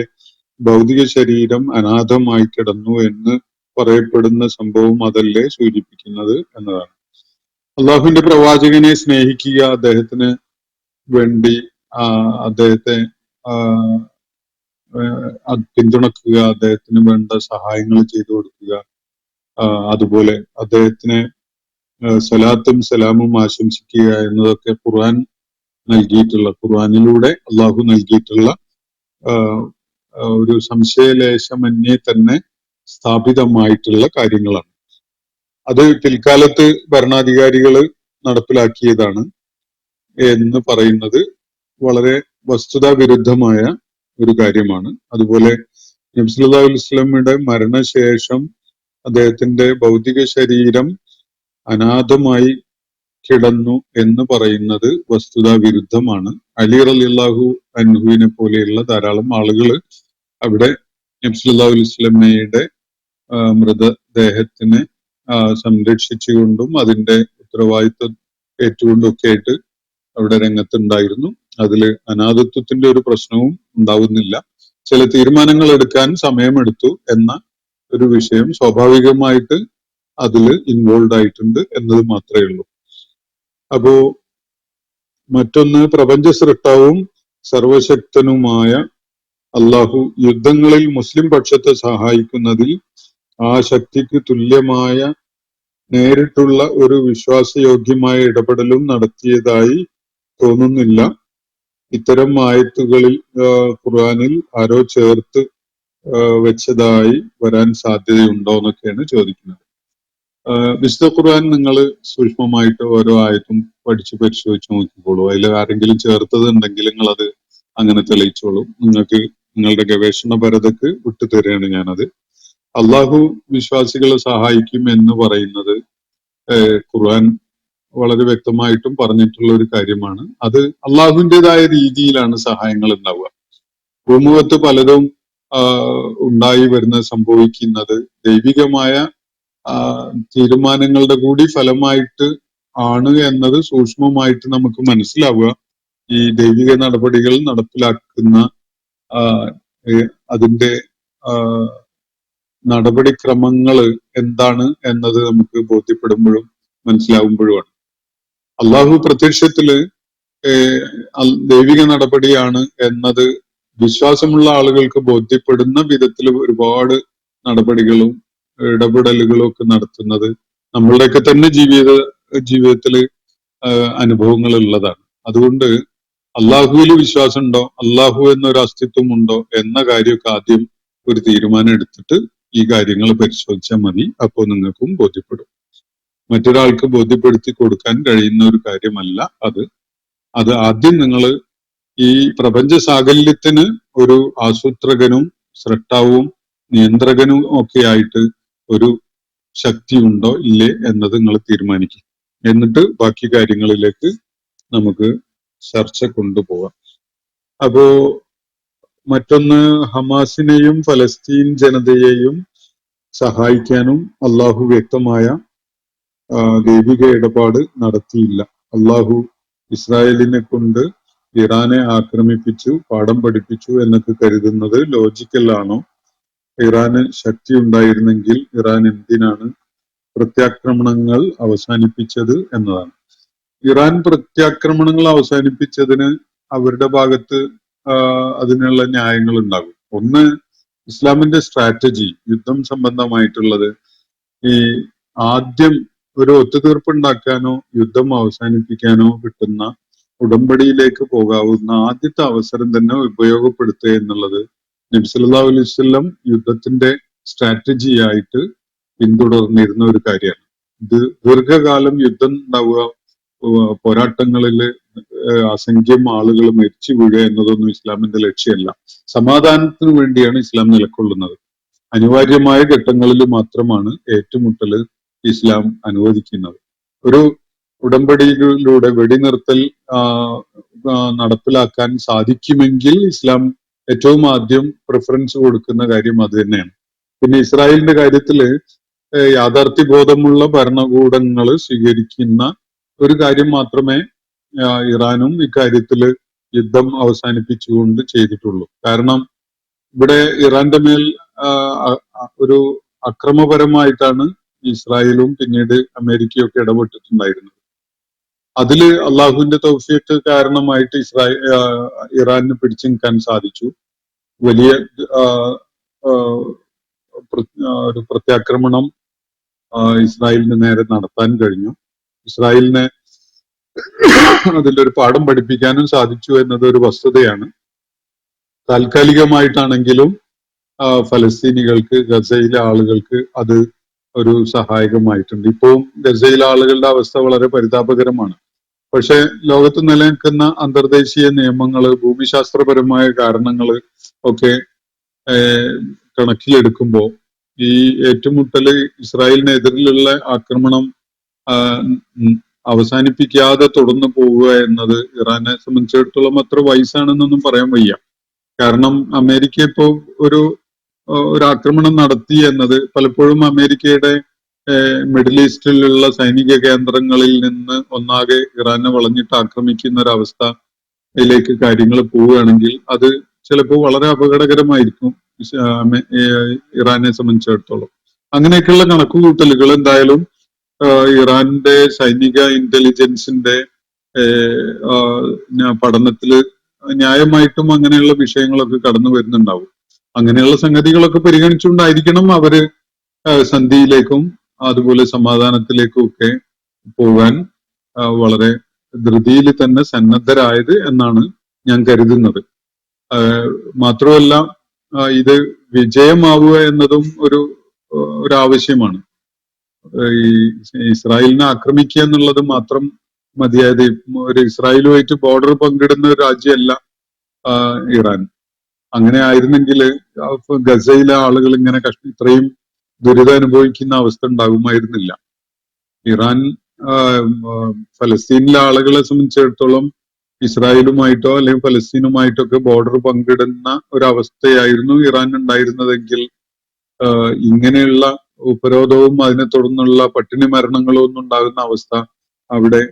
ഭൗതിക ശരീരം അനാഥമായി കിടന്നു എന്ന് പറയപ്പെടുന്ന സംഭവം അതല്ലേ സൂചിപ്പിക്കുന്നത് എന്നതാണ്. അള്ളാഹുവിന്റെ പ്രവാചകനെ സ്നേഹിക്കുക, അദ്ദേഹത്തിന് വേണ്ടി അദ്ദേഹത്തെ പിന്തുണക്കുക, അദ്ദേഹത്തിന് വേണ്ട സഹായങ്ങൾ ചെയ്തു കൊടുക്കുക, അതുപോലെ അദ്ദേഹത്തിന് സലാത്തും സലാമും ആശംസിക്കുക എന്നതൊക്കെ ഖുർആനിലൂടെ അള്ളാഹു നൽകിയിട്ടുള്ള ഒരു സംശയലേശമന്യേ തന്നെ സ്ഥാപിതമായിട്ടുള്ള കാര്യങ്ങളാണ്. അത് പിൽക്കാലത്ത് ഭരണാധികാരികൾ നടപ്പിലാക്കിയതാണ് എന്ന് പറയുന്നത് വളരെ വസ്തുതാ വിരുദ്ധമായ ഒരു കാര്യമാണ്. അതുപോലെ നബി സല്ലല്ലാഹു അലൈഹി വസല്ലമയുടെ മരണശേഷം അദ്ദേഹത്തിന്റെ ഭൗതിക ശരീരം അനാഥമായി കിടന്നു എന്ന് പറയുന്നത് വസ്തുതാ വിരുദ്ധമാണ്. അലി റളിയല്ലാഹു അൻഹുവിനെ പോലെയുള്ള ധാരാളം ആളുകൾ അവിടെ നബി സല്ലല്ലാഹു അലൈഹി വസല്ലമയുടെ മൃതദേഹത്തിനെ സംരക്ഷിച്ചുകൊണ്ടും അതിന്റെ ഉത്തരവാദിത്വം ഏറ്റുകൊണ്ടൊക്കെ ആയിട്ട് അവിടെ രംഗത്തുണ്ടായിരുന്നു. അതില് അനാഥത്വത്തിന്റെ ഒരു പ്രശ്നവും ഉണ്ടാവുന്നില്ല. ചില തീരുമാനങ്ങൾ എടുക്കാൻ സമയമെടുത്തു എന്ന ഒരു വിഷയം സ്വാഭാവികമായിട്ട് അതില് ഇൻവോൾവ് ആയിട്ടുണ്ട് എന്നത് മാത്രമേ ഉള്ളൂ. അപ്പോ മറ്റൊന്ന്, പ്രപഞ്ച സൃഷ്ടാവും സർവശക്തനുമായ അള്ളാഹു യുദ്ധങ്ങളിൽ മുസ്ലിം പക്ഷത്തെ സഹായിക്കുന്നതിൽ ആ ശക്തിക്ക് തുല്യമായ നേരിട്ടുള്ള ഒരു വിശ്വാസയോഗ്യമായ ഇടപെടലും നടത്തിയതായി തോന്നുന്നില്ല. ഇത്തരം ആയത്തുകളിൽ ഖുർആനിൽ ആരോ ചേർത്ത് വെച്ചതായി വരാൻ സാധ്യതയുണ്ടോ എന്നൊക്കെയാണ് ചോദിക്കുന്നത്. വിശുദ്ധ ഖുർആൻ നിങ്ങൾ സൂക്ഷ്മമായിട്ട് ഓരോ ആയത്തും പഠിച്ച് പരിശോധിച്ച് നോക്കിക്കോളൂ. അതിൽ ആരെങ്കിലും ചേർത്തത് ഉണ്ടെങ്കിൽ നിങ്ങൾ അത് അങ്ങനെ തെളിയിച്ചോളൂ. നിങ്ങൾക്ക് നിങ്ങളുടെ ഗവേഷണപരതയ്ക്ക് വിട്ടുതരികയാണ് ഞാനത്. അള്ളാഹു വിശ്വാസികളെ സഹായിക്കും എന്ന് പറയുന്നത് ഖുർആൻ വളരെ വ്യക്തമായിട്ടും പറഞ്ഞിട്ടുള്ള ഒരു കാര്യമാണ്. അത് അള്ളാഹുവിൻ്റെതായ രീതിയിലാണ് സഹായങ്ങൾ ഉണ്ടാവുക. ഭൂമുഖത്ത് പലതും ഉണ്ടായി വരുന്ന സംഭവിക്കുന്നത് ദൈവികമായ തീരുമാനങ്ങളുടെ കൂടി ഫലമായിട്ട് ആണ് എന്നത് സൂക്ഷ്മമായിട്ട് നമുക്ക് മനസ്സിലാവുക ഈ ദൈവിക നടപടികൾ നടപ്പിലാക്കുന്ന അതിന്റെ നടപടിക്രമങ്ങൾ എന്താണ് എന്നത് നമുക്ക് ബോധ്യപ്പെടുമ്പോഴും മനസ്സിലാവുമ്പോഴുമാണ്. അള്ളാഹു പ്രത്യക്ഷത്തില് ദൈവിക നടപടിയാണ് എന്നത് വിശ്വാസമുള്ള ആളുകൾക്ക് ബോധ്യപ്പെടുന്ന വിധത്തിൽ ഒരുപാട് നടപടികളും ഇടപെടലുകളും ഒക്കെ നടത്തുന്നത് നമ്മളുടെയൊക്കെ തന്നെ ജീവിതത്തില് അനുഭവങ്ങൾ ഉള്ളതാണ്. അതുകൊണ്ട് അള്ളാഹുവിൽ വിശ്വാസമുണ്ടോ, അള്ളാഹു എന്നൊരു അസ്തിത്വം ഉണ്ടോ എന്ന കാര്യമൊക്കെ ആദ്യം ഒരു തീരുമാനം എടുത്തിട്ട് ഈ കാര്യങ്ങൾ പരിശോധിച്ചാൽ മതി. അപ്പോൾ നിങ്ങൾക്കും ബോധ്യപ്പെടും. മറ്റൊരാൾക്ക് ബോധ്യപ്പെടുത്തി കൊടുക്കാൻ കഴിയുന്ന ഒരു കാര്യമല്ല അത് ആദ്യം നിങ്ങൾ ഈ പ്രപഞ്ച സാകല്യത്തിന് ഒരു ആസൂത്രകനും സ്രഷ്ടാവും നിയന്ത്രകനും ഒക്കെ ആയിട്ട് ഒരു ശക്തി ഉണ്ടോ ഇല്ലേ എന്നത് നിങ്ങൾ തീരുമാനിക്കും. എന്നിട്ട് ബാക്കി കാര്യങ്ങളിലേക്ക് നമുക്ക് ചർച്ച കൊണ്ടുപോകാം. അപ്പോ മറ്റൊന്ന്, ഹമാസിനെയും ഫലസ്തീൻ ജനതയെയും സഹായിക്കാനും അള്ളാഹു വ്യക്തമായ ദൈവിക ഇടപാട് നടത്തിയില്ല. അള്ളാഹു ഇസ്രായേലിനെ കൊണ്ട് ഇറാനെ ആക്രമിപ്പിച്ചു, പാഠം പഠിപ്പിച്ചു എന്നൊക്കെ കരുതുന്നത് ലോജിക്കൽ ആണോ? ഇറാന് ശക്തി ഉണ്ടായിരുന്നെങ്കിൽ ഇറാൻ എന്തിനാണ് പ്രത്യാക്രമണങ്ങൾ അവസാനിപ്പിച്ചത് എന്നതാണ്. ഇറാൻ പ്രത്യാക്രമണങ്ങൾ അവസാനിപ്പിച്ചതിന് അവരുടെ ഭാഗത്ത് അതിനുള്ള ന്യായങ്ങൾ ഉണ്ടാകും. ഒന്ന്, ഇസ്ലാമിന്റെ സ്ട്രാറ്റജി യുദ്ധം സംബന്ധമായിട്ടുള്ളത് ഈ ആദ്യം ഒരു ഒത്തുതീർപ്പുണ്ടാക്കാനോ യുദ്ധം അവസാനിപ്പിക്കാനോ കിട്ടുന്ന ഉടമ്പടിയിലേക്ക് പോകാവുന്ന ആദ്യത്തെ അവസരം തന്നെ ഉപയോഗപ്പെടുത്തുക എന്നുള്ളത് നബി സല്ലല്ലാഹു അലൈഹി വസല്ലം യുദ്ധത്തിന്റെ സ്ട്രാറ്റജി ആയിട്ട് പിന്തുടർന്നിരുന്ന ഒരു കാര്യമാണ്. ഇത് ദീർഘകാലം യുദ്ധം ഉണ്ടാവുക, പോരാട്ടങ്ങളിൽ അസംഖ്യം ആളുകൾ മരിച്ചു വീഴുക എന്നതൊന്നും ഇസ്ലാമിന്റെ ലക്ഷ്യമല്ല. സമാധാനത്തിന് വേണ്ടിയാണ് ഇസ്ലാം നിലകൊള്ളുന്നത്. അനിവാര്യമായ ഘട്ടങ്ങളിൽ മാത്രമാണ് ഏറ്റുമുട്ടൽ ഇസ്ലാം അനുവദിക്കുന്നത്. ഒരു ഉടമ്പടിയിലൂടെ വെടിനിർത്തൽ നടപ്പിലാക്കാൻ സാധിക്കുമെങ്കിൽ ഇസ്ലാം ഏറ്റവും ആദ്യം പ്രിഫറൻസ് കൊടുക്കുന്ന കാര്യം അത് തന്നെയാണ്. പിന്നെ ഇസ്രായേലിന്റെ കാര്യത്തില് യാഥാർത്ഥ്യബോധമുള്ള ഭരണകൂടങ്ങൾ സ്വീകരിക്കുന്ന ഒരു കാര്യം മാത്രമേ ഇറാനും ഇക്കാര്യത്തില് യുദ്ധം അവസാനിപ്പിച്ചുകൊണ്ട് ചെയ്തിട്ടുള്ളൂ. കാരണം ഇവിടെ ഇറാന്റെ മേൽ ഒരു അക്രമപരമായിട്ടാണ് ഇസ്രായേലും പിന്നീട് അമേരിക്കയൊക്കെ ഇടപെട്ടിട്ടുണ്ടായിരുന്നത്. അതില് അള്ളാഹുവിന്റെ തൗഫീഖ് കാരണമായിട്ട് ഇറാനിന് പിടിച്ചു നിൽക്കാൻ സാധിച്ചു. വലിയ ഒരു പ്രത്യാക്രമണം ഇസ്രായേലിന് നേരെ നടത്താൻ കഴിഞ്ഞു. ഇസ്രായേലിനെ അതിന്റെ ഒരു പാഠം പഠിപ്പിക്കാനും സാധിച്ചു എന്നത് ഒരു വസ്തുതയാണ്. താൽക്കാലികമായിട്ടാണെങ്കിലും ഫലസ്തീനികൾക്ക്, ഗസയിലെ ആളുകൾക്ക് അത് ഒരു സഹായകമായിട്ടുണ്ട്. ഇപ്പോഴും ഗസയിലെ ആളുകളുടെ അവസ്ഥ വളരെ പരിതാപകരമാണ്. പക്ഷെ ലോകത്ത് നിലനിൽക്കുന്ന അന്തർദേശീയ നിയമങ്ങള്, ഭൂമിശാസ്ത്രപരമായ കാരണങ്ങള് ഒക്കെ കണക്കിലെടുക്കുമ്പോൾ ഈ ഏറ്റുമുട്ടല്, ഇസ്രായേലിനെതിരിലുള്ള ആക്രമണം അവസാനിപ്പിക്കാതെ തുടർന്നു പോവുക എന്നത് ഇറാനെ സംബന്ധിച്ചിടത്തോളം അത്ര വയസ്സാണെന്നൊന്നും പറയാൻ വയ്യ. കാരണം അമേരിക്ക ഇപ്പോൾ ഒരു ആക്രമണം നടത്തി എന്നത് പലപ്പോഴും അമേരിക്കയുടെ മിഡിൽ ഈസ്റ്റിലുള്ള സൈനിക കേന്ദ്രങ്ങളിൽ നിന്ന് ഒന്നാകെ ഇറാനെ വളഞ്ഞിട്ട് ആക്രമിക്കുന്ന ഒരവസ്ഥയിലേക്ക് കാര്യങ്ങൾ പോവുകയാണെങ്കിൽ അത് ചിലപ്പോൾ വളരെ അപകടകരമായിരിക്കും ഇറാനെ സംബന്ധിച്ചിടത്തോളം. അങ്ങനെയൊക്കെയുള്ള കണക്കുകൂട്ടലുകൾ എന്തായാലും ഇറാന്റെ സൈനിക ഇന്റലിജൻസിന്റെ പഠനത്തില് ന്യായമായിട്ടും അങ്ങനെയുള്ള വിഷയങ്ങളൊക്കെ കടന്നു വരുന്നുണ്ടാവും. അങ്ങനെയുള്ള സംഗതികളൊക്കെ പരിഗണിച്ചുകൊണ്ടായിരിക്കണം അവര് സന്ധിയിലേക്കും അതുപോലെ സമാധാനത്തിലേക്കും ഒക്കെ പോകാൻ വളരെ ധൃതിയിൽ തന്നെ സന്നദ്ധരായത് എന്നാണ് ഞാൻ കരുതുന്നത്. മാത്രമല്ല ഇത് വിജയമാവുക എന്നതും ഒരു ആവശ്യമാണ്. ഈ ഇസ്രായേലിനെ ആക്രമിക്കുക എന്നുള്ളത് മാത്രം മതിയായത് ഒരു ഇസ്രായേലുമായിട്ട് ബോർഡർ പങ്കിടുന്ന ഒരു രാജ്യമല്ല ഇറാൻ. അങ്ങനെ ആയിരുന്നെങ്കിൽ ഗസയിലെ ആളുകൾ ഇങ്ങനെ ഇത്രയും ദുരിതം അനുഭവിക്കുന്ന അവസ്ഥ ഉണ്ടാകുമായിരുന്നില്ല. ഇറാൻ ഫലസ്തീനിലെ ആളുകളെ സംബന്ധിച്ചിടത്തോളം ഇസ്രായേലുമായിട്ടോ അല്ലെങ്കിൽ ഫലസ്തീനുമായിട്ടോ ഒക്കെ ബോർഡർ പങ്കിടുന്ന ഒരവസ്ഥയായിരുന്നു ഇറാൻ ഉണ്ടായിരുന്നതെങ്കിൽ ഇങ്ങനെയുള്ള ഉപരോധവും അതിനെ തുടർന്നുള്ള പട്ടിണി മരണങ്ങളും ഒന്നും ഉണ്ടാകുന്ന അവസ്ഥ അവിടെ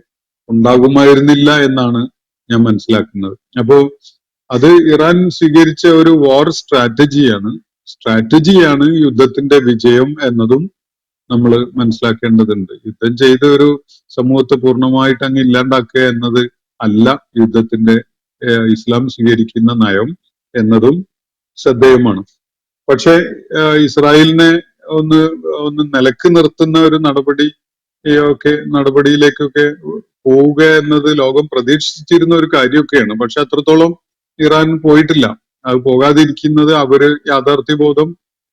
ഉണ്ടാകുമായിരുന്നില്ല എന്നാണ് ഞാൻ മനസ്സിലാക്കുന്നത്. അപ്പോ അത് ഇറാൻ സ്വീകരിച്ച ഒരു വാർ സ്ട്രാറ്റജിയാണ് യുദ്ധത്തിന്റെ വിജയം എന്നതും നമ്മൾ മനസ്സിലാക്കേണ്ടതുണ്ട്. യുദ്ധം ചെയ്ത് ഒരു സമൂഹത്തെ പൂർണ്ണമായിട്ട് അങ്ങ് ഇല്ലാണ്ടാക്കുക എന്നത് അല്ല യുദ്ധത്തിന്റെ ഇസ്ലാം സ്വീകരിക്കുന്ന നയം എന്നതും ശ്രദ്ധേയമാണ്. പക്ഷെ ഇസ്രായേലിനെ ഒന്ന് നിലക്ക് നിർത്തുന്ന ഒരു നടപടിയിലേക്കൊക്കെ പോവുക എന്നത് ലോകം പ്രതീക്ഷിച്ചിരുന്ന ഒരു കാര്യമൊക്കെയാണ്. പക്ഷെ അത്രത്തോളം ഇറാൻ പോയിട്ടില്ല. അത് പോകാതിരിക്കുന്നത് അവര് യാഥാർത്ഥ്യബോധം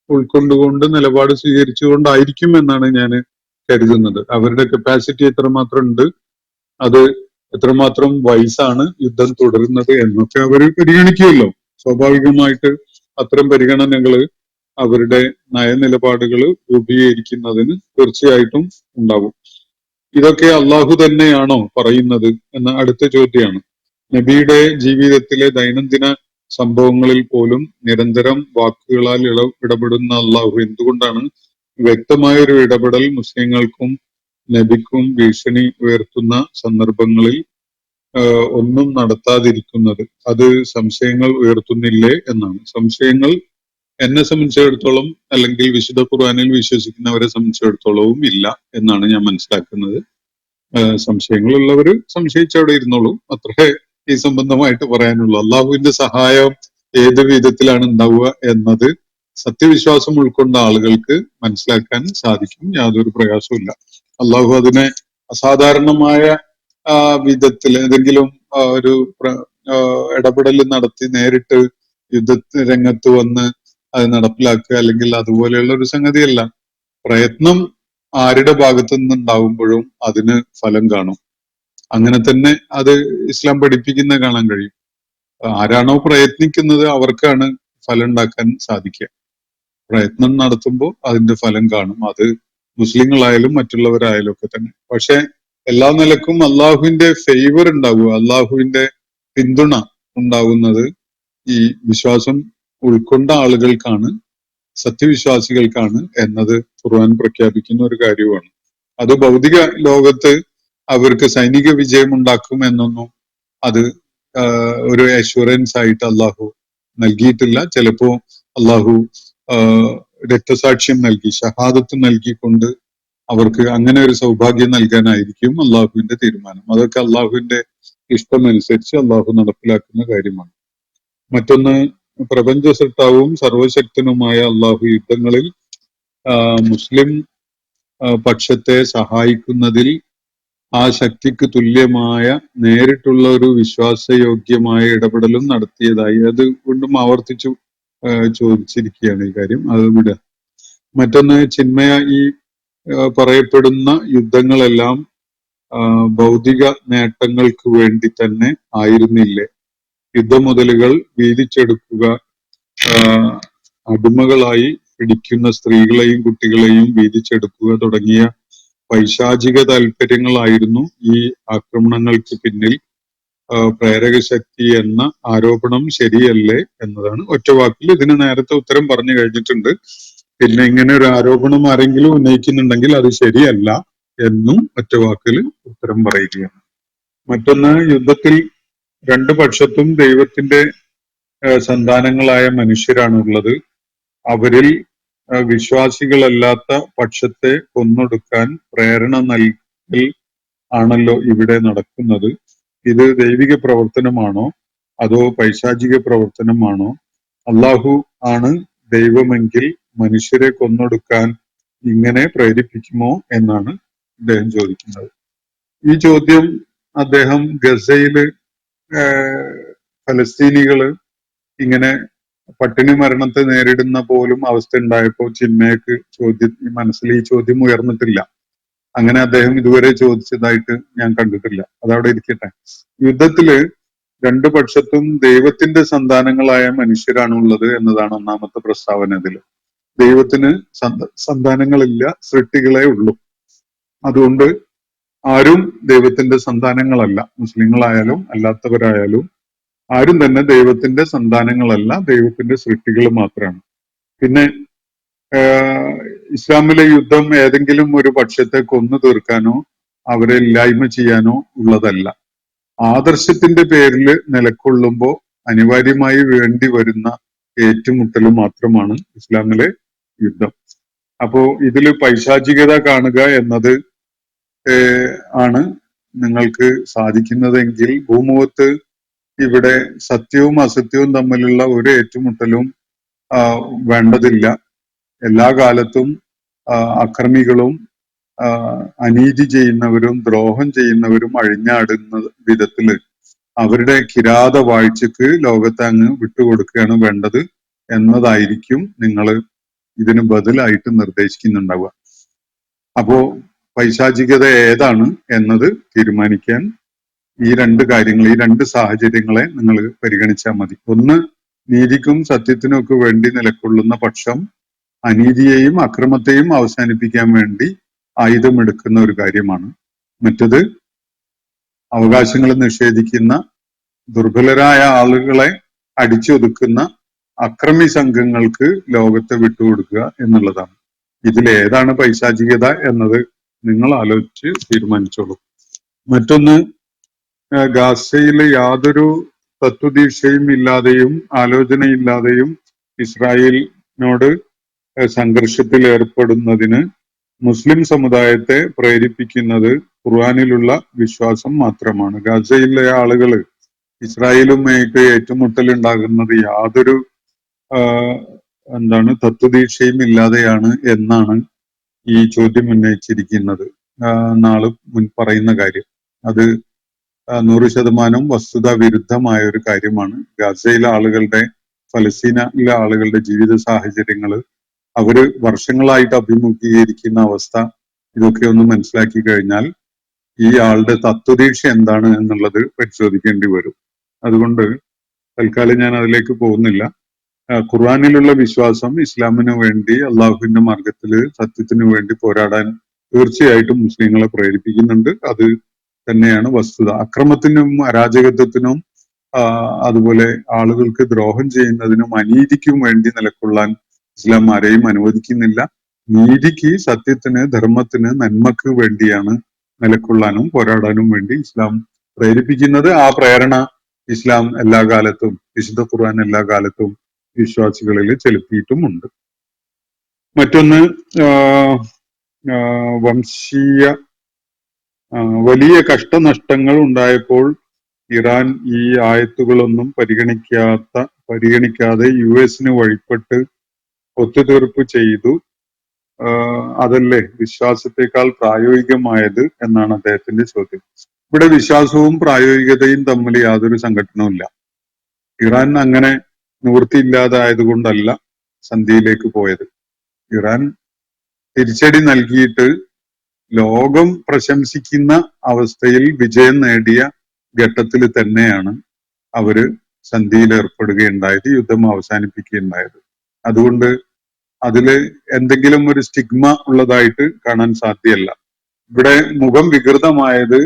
ഉൾക്കൊണ്ടുകൊണ്ട് നിലപാട് സ്വീകരിച്ചുകൊണ്ടായിരിക്കും എന്നാണ് ഞാൻ കരുതുന്നത്. അവരുടെ കപ്പാസിറ്റി എത്രമാത്രം ഉണ്ട്, അത് എത്രമാത്രം വയസ്സാണ് യുദ്ധം തുടരുന്നത് എന്നൊക്കെ അവർ പരിഗണിക്കുമല്ലോ. സ്വാഭാവികമായിട്ട് അത്തരം പരിഗണനകൾ അവരുടെ നയനിലപാടുകൾ രൂപീകരിക്കുന്നതിന് തീർച്ചയായിട്ടും ഉണ്ടാവും. ഇതൊക്കെ അള്ളാഹു തന്നെയാണോ പറയുന്നത് എന്ന അടുത്ത ചോദ്യമാണ്. നബിയുടെ ജീവിതത്തിലെ ദൈനംദിന സംഭവങ്ങളിൽ പോലും നിരന്തരം വാക്കുകളാൽ ഇടപെടുന്ന അള്ളാഹു എന്തുകൊണ്ടാണ് വ്യക്തമായൊരു ഇടപെടൽ മുസ്ലിങ്ങൾക്കും നബിക്കും ഭീഷണി ഉയർത്തുന്ന സന്ദർഭങ്ങളിൽ ഒന്നും നടത്താതിരിക്കുന്നത്? അത് സംശയങ്ങൾ ഉയർത്തുന്നില്ലേ എന്നാണ്. സംശയങ്ങൾ എന്നെ സംബന്ധിച്ചിടത്തോളം അല്ലെങ്കിൽ വിശുദ്ധ ഖുർആനിൽ വിശ്വസിക്കുന്നവരെ സംബന്ധിച്ചിടത്തോളവും ഇല്ല എന്നാണ് ഞാൻ മനസ്സിലാക്കുന്നത്. സംശയങ്ങളുള്ളവര് സംശയിച്ചവിടെ ഇരുന്നോളൂ, അത്രേ ഈ സംബന്ധമായിട്ട് പറയാനുള്ളൂ. അള്ളാഹുവിന്റെ സഹായം ഏത് വിധത്തിലാണ് ഉണ്ടാവുക എന്നത് സത്യവിശ്വാസം ഉൾക്കൊണ്ട ആളുകൾക്ക് മനസ്സിലാക്കാൻ സാധിക്കും. യാതൊരു പ്രയാസവും. അള്ളാഹു അതിനെ അസാധാരണമായ വിധത്തിൽ ഏതെങ്കിലും ഒരു ഇടപെടൽ നടത്തി നേരിട്ട് യുദ്ധ രംഗത്ത് വന്ന് അത് നടപ്പിലാക്കുക അല്ലെങ്കിൽ അതുപോലെയുള്ള ഒരു സംഗതിയല്ല. പ്രയത്നം ആരുടെ ഭാഗത്തു നിന്നുണ്ടാവുമ്പോഴും അതിന് ഫലം കാണും. അങ്ങനെ തന്നെ അത് ഇസ്ലാം പഠിപ്പിക്കുന്ന കാണാൻ കഴിയും. ആരാണോ പ്രയത്നിക്കുന്നത് അവർക്കാണ് ഫലം ഉണ്ടാക്കാൻ സാധിക്കുക. പ്രയത്നം നടത്തുമ്പോൾ അതിന്റെ ഫലം കാണും. അത് മുസ്ലിങ്ങളായാലും മറ്റുള്ളവരായാലും ഒക്കെ തന്നെ. പക്ഷെ എല്ലാ നിലക്കും അള്ളാഹുവിന്റെ ഫേവർ ഉണ്ടാവുക, അള്ളാഹുവിന്റെ പിന്തുണ ഉണ്ടാവുന്നത് ഈ വിശ്വാസം ഉൾക്കൊണ്ട ആളുകൾക്കാണ്, സത്യവിശ്വാസികൾക്കാണ് എന്നത് ഖുർആൻ പ്രഖ്യാപിക്കുന്ന ഒരു കാര്യമാണ്. അത് ഭൗതിക ലോകത്ത് അവർക്ക് സൈനിക വിജയം ഉണ്ടാക്കും എന്നൊന്നും അത് ഒരു അഷുറൻസ് ആയിട്ട് അള്ളാഹു നൽകിയിട്ടില്ല. ചിലപ്പോ അള്ളാഹു രക്തസാക്ഷ്യം നൽകി, ഷഹാദത്ത് നൽകിക്കൊണ്ട് അവർക്ക് അങ്ങനെ ഒരു സൗഭാഗ്യം നൽകാനായിരിക്കും അള്ളാഹുവിന്റെ തീരുമാനം. അതൊക്കെ അള്ളാഹുവിന്റെ ഇഷ്ടമനുസരിച്ച് അള്ളാഹു നടപ്പിലാക്കുന്ന കാര്യമാണ്. മറ്റൊന്ന്, പ്രപഞ്ച സൃഷ്ടാവും സർവശക്തനുമായ അള്ളാഹു യുദ്ധങ്ങളിൽ മുസ്ലിം പക്ഷത്തെ സഹായിക്കുന്നതിൽ ആ ശക്തിക്ക് തുല്യമായ നേരിട്ടുള്ള ഒരു വിശ്വാസയോഗ്യമായ ഇടപെടലും നടത്തിയതായി അത് വീണ്ടും ആവർത്തിച്ചു ചോദിച്ചിരിക്കുകയാണ് ഈ കാര്യം. അത് വിടുക. മറ്റൊന്ന്, ചിന്മയ, ഈ പറയപ്പെടുന്ന യുദ്ധങ്ങളെല്ലാം ഭൗതിക നേട്ടങ്ങൾക്ക് വേണ്ടി തന്നെ ആയിരുന്നില്ലേ? യുദ്ധമുതലുകൾ വീതിച്ചെടുക്കുക, അടിമകളായി പിടിക്കുന്ന സ്ത്രീകളെയും കുട്ടികളെയും വീതിച്ചെടുക്കുക തുടങ്ങിയ പൈശാചിക താല്പര്യങ്ങളായിരുന്നു ഈ ആക്രമണങ്ങൾക്ക് പിന്നിൽ പ്രേരക ശക്തി എന്ന ആരോപണം ശരിയല്ലേ എന്നതാണ്. ഒറ്റ വാക്കിൽ ഇതിന് നേരത്തെ ഉത്തരം പറഞ്ഞു കഴിഞ്ഞിട്ടുണ്ട്. പിന്നെ ഇങ്ങനെ ഒരു ആരോപണം ആരെങ്കിലും ഉന്നയിക്കുന്നുണ്ടെങ്കിൽ അത് ശരിയല്ല എന്നും ഒറ്റ വാക്കിൽ ഉത്തരം പറയുകയാണ്. മറ്റൊന്ന്, യുദ്ധത്തിൽ രണ്ടു പക്ഷത്തും ദൈവത്തിന്റെ സന്താനങ്ങളായ മനുഷ്യരാണുള്ളത്. അവരിൽ വിശ്വാസികളല്ലാത്ത പക്ഷത്തെ കൊന്നൊടുക്കാൻ പ്രേരണ നൽകൽ ആണല്ലോ ഇവിടെ നടക്കുന്നത്. ഇത് ദൈവിക പ്രവർത്തനമാണോ അതോ പൈശാചിക പ്രവർത്തനമാണോ? അള്ളാഹു ആണ് ദൈവമെങ്കിൽ മനുഷ്യരെ കൊന്നൊടുക്കാൻ ഇങ്ങനെ പ്രേരിപ്പിക്കുമോ എന്നാണ് അദ്ദേഹം ചോദിക്കുന്നത്. ഈ ചോദ്യം അദ്ദേഹം ഗസയില് ഫലസ്തീനികള് ഇങ്ങനെ പട്ടിണി മരണത്തെ നേരിടുന്ന പോലും അവസ്ഥ ഉണ്ടായപ്പോൾ ചിന്മയക്ക് മനസ്സിൽ ഈ ചോദ്യം ഉയർന്നിട്ടില്ല. അങ്ങനെ അദ്ദേഹം ഇതുവരെ ചോദിച്ചതായിട്ട് ഞാൻ കണ്ടിട്ടില്ല. അതവിടെ ഇരിക്കട്ടെ. യുദ്ധത്തില് രണ്ടു പക്ഷത്തും ദൈവത്തിന്റെ സന്താനങ്ങളായ മനുഷ്യരാണുള്ളത് എന്നതാണ് ഒന്നാമത്തെ പ്രസ്താവന. ഇതിൽ ദൈവത്തിന് സന്താനങ്ങളില്ല, സൃഷ്ടികളെ ഉള്ളൂ. അതുകൊണ്ട് ആരും ദൈവത്തിന്റെ സന്താനങ്ങളല്ല. മുസ്ലിങ്ങളായാലും അല്ലാത്തവരായാലും ആരും തന്നെ ദൈവത്തിന്റെ സന്താനങ്ങളല്ല, ദൈവത്തിന്റെ സൃഷ്ടികൾ മാത്രമാണ്. പിന്നെ ഇസ്ലാമിലെ യുദ്ധം ഏതെങ്കിലും ഒരു പക്ഷത്തെ കൊന്നു തീർക്കാനോ അവരെ ഇല്ലായ്മ ചെയ്യാനോ ഉള്ളതല്ല. ആദർശത്തിന്റെ പേരിൽ നിലകൊള്ളുമ്പോൾ അനിവാര്യമായി വേണ്ടി വരുന്ന ഏറ്റുമുട്ടൽ മാത്രമാണ് ഇസ്ലാമിലെ യുദ്ധം. അപ്പോ ഇതിൽ പൈശാചികത കാണുക എന്നത് ആണ് നിങ്ങൾക്ക് സാധിക്കുന്നതെങ്കിൽ ഭൂമുഖത്ത് ഇവിടെ സത്യവും അസത്യവും തമ്മിലുള്ള ഒരു ഏറ്റുമുട്ടലും വേണ്ടതില്ല. എല്ലാ കാലത്തും അക്രമികളും അനീതി ചെയ്യുന്നവരും ദ്രോഹം ചെയ്യുന്നവരും അഴിഞ്ഞാടുന്ന വിധത്തില് അവരുടെ കിരാത വാഴ്ചക്ക് ലോകത്തെ അങ്ങ് വിട്ടുകൊടുക്കുകയാണ് വേണ്ടത് എന്നതായിരിക്കും നിങ്ങൾ ഇതിന് ബദലായിട്ട് നിർദ്ദേശിക്കുന്നുണ്ടാവുക. അപ്പോ പൈശാചികത ഏതാണ് എന്നത് തീരുമാനിക്കാൻ ഈ രണ്ട് കാര്യങ്ങൾ, ഈ രണ്ട് സാഹചര്യങ്ങളെ നിങ്ങൾ പരിഗണിച്ചാൽ മതി. ഒന്ന്, നീതിക്കും സത്യത്തിനും ഒക്കെ വേണ്ടി നിലകൊള്ളുന്ന പക്ഷം അനീതിയെയും അക്രമത്തെയും അവസാനിപ്പിക്കാൻ വേണ്ടി ആയുധമെടുക്കുന്ന ഒരു കാര്യമാണ്. മറ്റത് അവകാശങ്ങൾ നിഷേധിക്കുന്ന ദുർബലരായ ആളുകളെ അടിച്ചൊതുക്കുന്ന അക്രമി സംഘങ്ങൾക്ക് ലോകത്തെ വിട്ടുകൊടുക്കുക എന്നുള്ളതാണ്. ഇതിലേതാണ് പൈശാചികത എന്നത് നിങ്ങൾ ആലോചിച്ച് തീരുമാനിച്ചോളൂ. മറ്റൊന്ന്, ഗാസയിൽ യാതൊരു തത്വദീക്ഷയും ഇല്ലാതെയും ആലോചനയില്ലാതെയും ഇസ്രായേലിനോട് സംഘർഷത്തിൽ ഏർപ്പെടുന്നതിന് മുസ്ലിം സമുദായത്തെ പ്രേരിപ്പിക്കുന്നത് ഖുർആനിലുള്ള വിശ്വാസം മാത്രമാണ്. ഗാസയിലെ ആളുകൾ ഇസ്രായേലുമായിട്ട് ഏറ്റുമുട്ടൽ ഉണ്ടാകുന്നത് യാതൊരു തത്വദീക്ഷയും ഇല്ലാതെയാണ് എന്നാണ് ഈ ചോദ്യം ഉന്നയിച്ചിരിക്കുന്നത്. നാള് മുൻ പറയുന്ന കാര്യം അത് 100% വസ്തുതാ വിരുദ്ധമായ ഒരു കാര്യമാണ്. ഗാസയിലെ ആളുകളുടെ, ഫലസ്തീനിലെ ആളുകളുടെ ജീവിത സാഹചര്യങ്ങള്, അവര് വർഷങ്ങളായിട്ട് അഭിമുഖീകരിക്കുന്ന അവസ്ഥ, ഇതൊക്കെ ഒന്ന് മനസ്സിലാക്കി കഴിഞ്ഞാൽ ഈ ആളുടെ തത്വദീക്ഷ എന്താണ് എന്നുള്ളത് പരിശോധിക്കേണ്ടി വരും. അതുകൊണ്ട് തൽക്കാലം ഞാൻ അതിലേക്ക് പോകുന്നില്ല. ഖുർആനിലുള്ള വിശ്വാസം ഇസ്ലാമിന് വേണ്ടി, അള്ളാഹുവിന്റെ മാർഗത്തില് സത്യത്തിന് വേണ്ടി പോരാടാൻ തീർച്ചയായിട്ടും മുസ്ലിങ്ങളെ പ്രേരിപ്പിക്കുന്നുണ്ട്. അത് തന്നെയാണ് വസ്തുത. അക്രമത്തിനും അരാജകത്വത്തിനും അതുപോലെ ആളുകൾക്ക് ദ്രോഹം ചെയ്യുന്നതിനും അനീതിക്കും വേണ്ടി നിലകൊള്ളാൻ ഇസ്ലാം ആരെയും അനുവദിക്കുന്നില്ല. നീതിക്ക്, സത്യത്തിന്, ധർമ്മത്തിന്, നന്മക്ക് വേണ്ടിയാണ് നിലകൊള്ളാനും പോരാടാനും വേണ്ടി ഇസ്ലാം പ്രേരിപ്പിക്കുന്നത്. ആ പ്രേരണ ഇസ്ലാം എല്ലാ കാലത്തും, വിശുദ്ധ ഖുർആൻ എല്ലാ കാലത്തും വിശ്വാസികളിൽ ചെലുത്തിയിട്ടുമുണ്ട്. മറ്റൊന്ന്, വലിയ കഷ്ടനഷ്ടങ്ങൾ ഉണ്ടായപ്പോൾ ഇറാൻ ഈ ആയത്തുകളൊന്നും പരിഗണിക്കാതെ US വഴിപ്പെട്ട് ഒത്തുതീർപ്പ് ചെയ്തു. അതല്ലേ വിശ്വാസത്തെക്കാൾ പ്രായോഗികമായത് എന്നാണ് അദ്ദേഹത്തിന്റെ ചോദ്യം. ഇവിടെ വിശ്വാസവും പ്രായോഗികതയും തമ്മിൽ യാതൊരു സംഘടനവുമില്ല. ഇറാൻ അങ്ങനെ നിവൃത്തിയില്ലാതായതുകൊണ്ടല്ല സന്ധിയിലേക്ക് പോയത്. ഇറാൻ തിരിച്ചടി നൽകിയിട്ട് ലോകം പ്രശംസിക്കുന്ന അവസ്ഥയിൽ വിജയം നേടിയ ഘട്ടത്തിൽ തന്നെയാണ് അവര് സന്ധിയിൽ ഏർപ്പെടുകയുണ്ടായത്, യുദ്ധം അവസാനിപ്പിക്കുകയുണ്ടായത്. അതുകൊണ്ട് അതില് എന്തെങ്കിലും ഒരു സ്റ്റിഗ്മ ഉള്ളതായിട്ട് കാണാൻ സാധ്യമല്ല. ഇവിടെ മുഖം വികൃതമായത്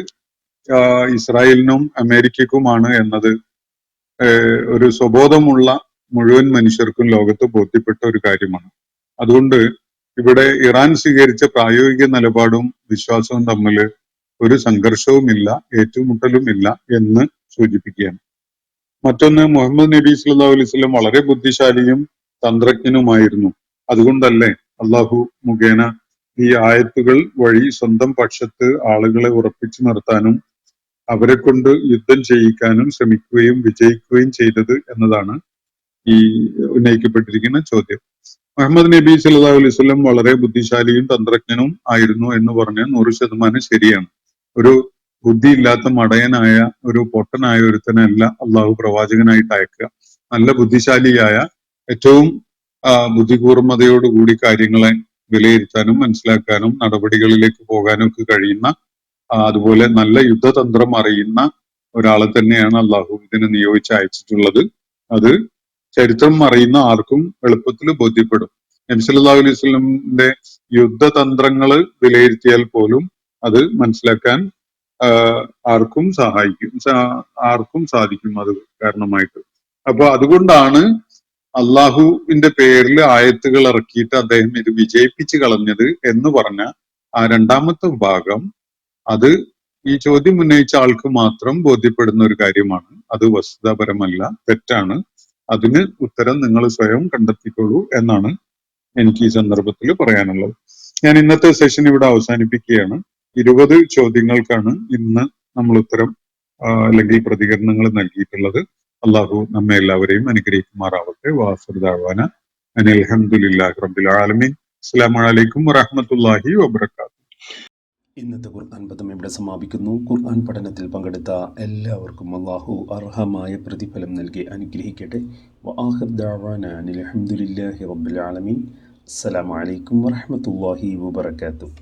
ഇസ്രായേലിനും അമേരിക്കക്കുമാണ് എന്നത് ഒരു സ്വബോധമുള്ള മുഴുവൻ മനുഷ്യർക്കും ലോകത്ത് ബോധ്യപ്പെട്ട ഒരു കാര്യമാണ്. അതുകൊണ്ട് ഇവിടെ ഇറാൻ സ്വീകരിച്ച പ്രായോഗിക നിലപാടും വിശ്വാസവും തമ്മിൽ ഒരു സംഘർഷവുമില്ല, ഏറ്റുമുട്ടലുമില്ല എന്ന് സൂചിപ്പിക്കുകയാണ്. മറ്റൊന്ന്, മുഹമ്മദ് നബി സല്ലല്ലാഹു അലൈഹി വസല്ലം വളരെ ബുദ്ധിശാലിയും തന്ത്രജ്ഞനുമായിരുന്നു. അതുകൊണ്ടല്ലേ അള്ളാഹു മുഖേന ഈ ആയത്തുകൾ വഴി സ്വന്തം പക്ഷത്ത് ആളുകളെ ഉറപ്പിച്ചു നിർത്താനും അവരെ കൊണ്ട് യുദ്ധം ചെയ്യിക്കാനും ശ്രമിക്കുകയും വിജയിക്കുകയും ചെയ്തത് എന്നതാണ് ഈ ഉന്നയിക്കപ്പെട്ടിരിക്കുന്ന ചോദ്യം. മുഹമ്മദ് നബി സല്ലല്ലാഹു അലൈഹി വസല്ലം വളരെ ബുദ്ധിശാലിയും തന്ത്രജ്ഞനും ആയിരുന്നു എന്ന് പറഞ്ഞാൽ 100% ശരിയാണ്. ഒരു ബുദ്ധിയില്ലാത്ത മടയനായ ഒരു പൊട്ടനായ ഒരുത്തനല്ല അള്ളാഹു പ്രവാചകനായിട്ട് അയക്കുക. നല്ല ബുദ്ധിശാലിയായ, ഏറ്റവും ബുദ്ധികൂർമ്മതയോടുകൂടി കാര്യങ്ങളെ വിലയിരുത്താനും മനസ്സിലാക്കാനും നടപടികളിലേക്ക് പോകാനും ഒക്കെ കഴിയുന്ന, അതുപോലെ നല്ല യുദ്ധതന്ത്രം അറിയുന്ന ഒരാളെ തന്നെയാണ് അള്ളാഹു ഇതിന് നിയോഗിച്ച് അയച്ചിട്ടുള്ളത്. അത് ചരിത്രം അറിയുന്ന ആർക്കും എളുപ്പത്തിൽ ബോധ്യപ്പെടും. നബി സല്ലല്ലാഹു അലൈഹി വസല്ലമിന്റെ യുദ്ധതന്ത്രങ്ങള് വിലയിരുത്തിയാൽ പോലും അത് മനസ്സിലാക്കാൻ ആർക്കും സാധിക്കും അത് കാരണമായിട്ട്. അപ്പൊ അതുകൊണ്ടാണ് അള്ളാഹുവിന്റെ പേരിൽ ആയത്തുകൾ ഇറക്കിയിട്ട് അദ്ദേഹം ഇത് വിജയിപ്പിച്ച് കളഞ്ഞത് എന്ന് പറഞ്ഞ ആ രണ്ടാമത്തെ ഭാഗം, അത് ഈ ചോദ്യം ഉന്നയിച്ച ആൾക്ക് മാത്രം ബോധ്യപ്പെടുന്ന ഒരു കാര്യമാണ്. അത് വസ്തുതാപരമല്ല, തെറ്റാണ്. അതിന് ഉത്തരം നിങ്ങൾ സ്വയം കണ്ടെത്തിക്കോളൂ എന്നാണ് എനിക്ക് ഈ സന്ദർഭത്തിൽ പറയാനുള്ളത്. ഞാൻ ഇന്നത്തെ സെഷൻ ഇവിടെ അവസാനിപ്പിക്കുകയാണ്. 20 ചോദ്യങ്ങൾക്കാണ് ഇന്ന് നമ്മൾ ഉത്തരം അല്ലെങ്കിൽ പ്രതികരണങ്ങൾ നൽകിയിട്ടുള്ളത്. അള്ളാഹു നമ്മെ എല്ലാവരെയും അനുഗ്രഹിക്കുമാറാവട്ടെ. വാസിർ ദഅ്വാന അനിൽ ഹംദുലില്ലാഹി റബ്ബിൽ ആലമീൻ. അസ്സലാമു അലൈക്കും വറഹ്മത്തുള്ളാഹി വബറകാതുഹു. ഇന്നത്തെ ഖുർആൻ പദം ഇവിടെ സമാപിക്കുന്നു. ഖുർആൻ പഠനത്തിൽ പങ്കെടുത്ത എല്ലാവർക്കും അല്ലാഹു അർഹമായ പ്രതിഫലം നൽകി അനുഗ്രഹിക്കട്ടെ. വആഖിർ ദഅ്വാന അനിൽ ഹംദുലില്ലാഹി റബ്ബിൽ ആലമീൻ. അസ്സലാമു അലൈക്കും വറഹ്മത്തുള്ളാഹി വബറകാതുഹു.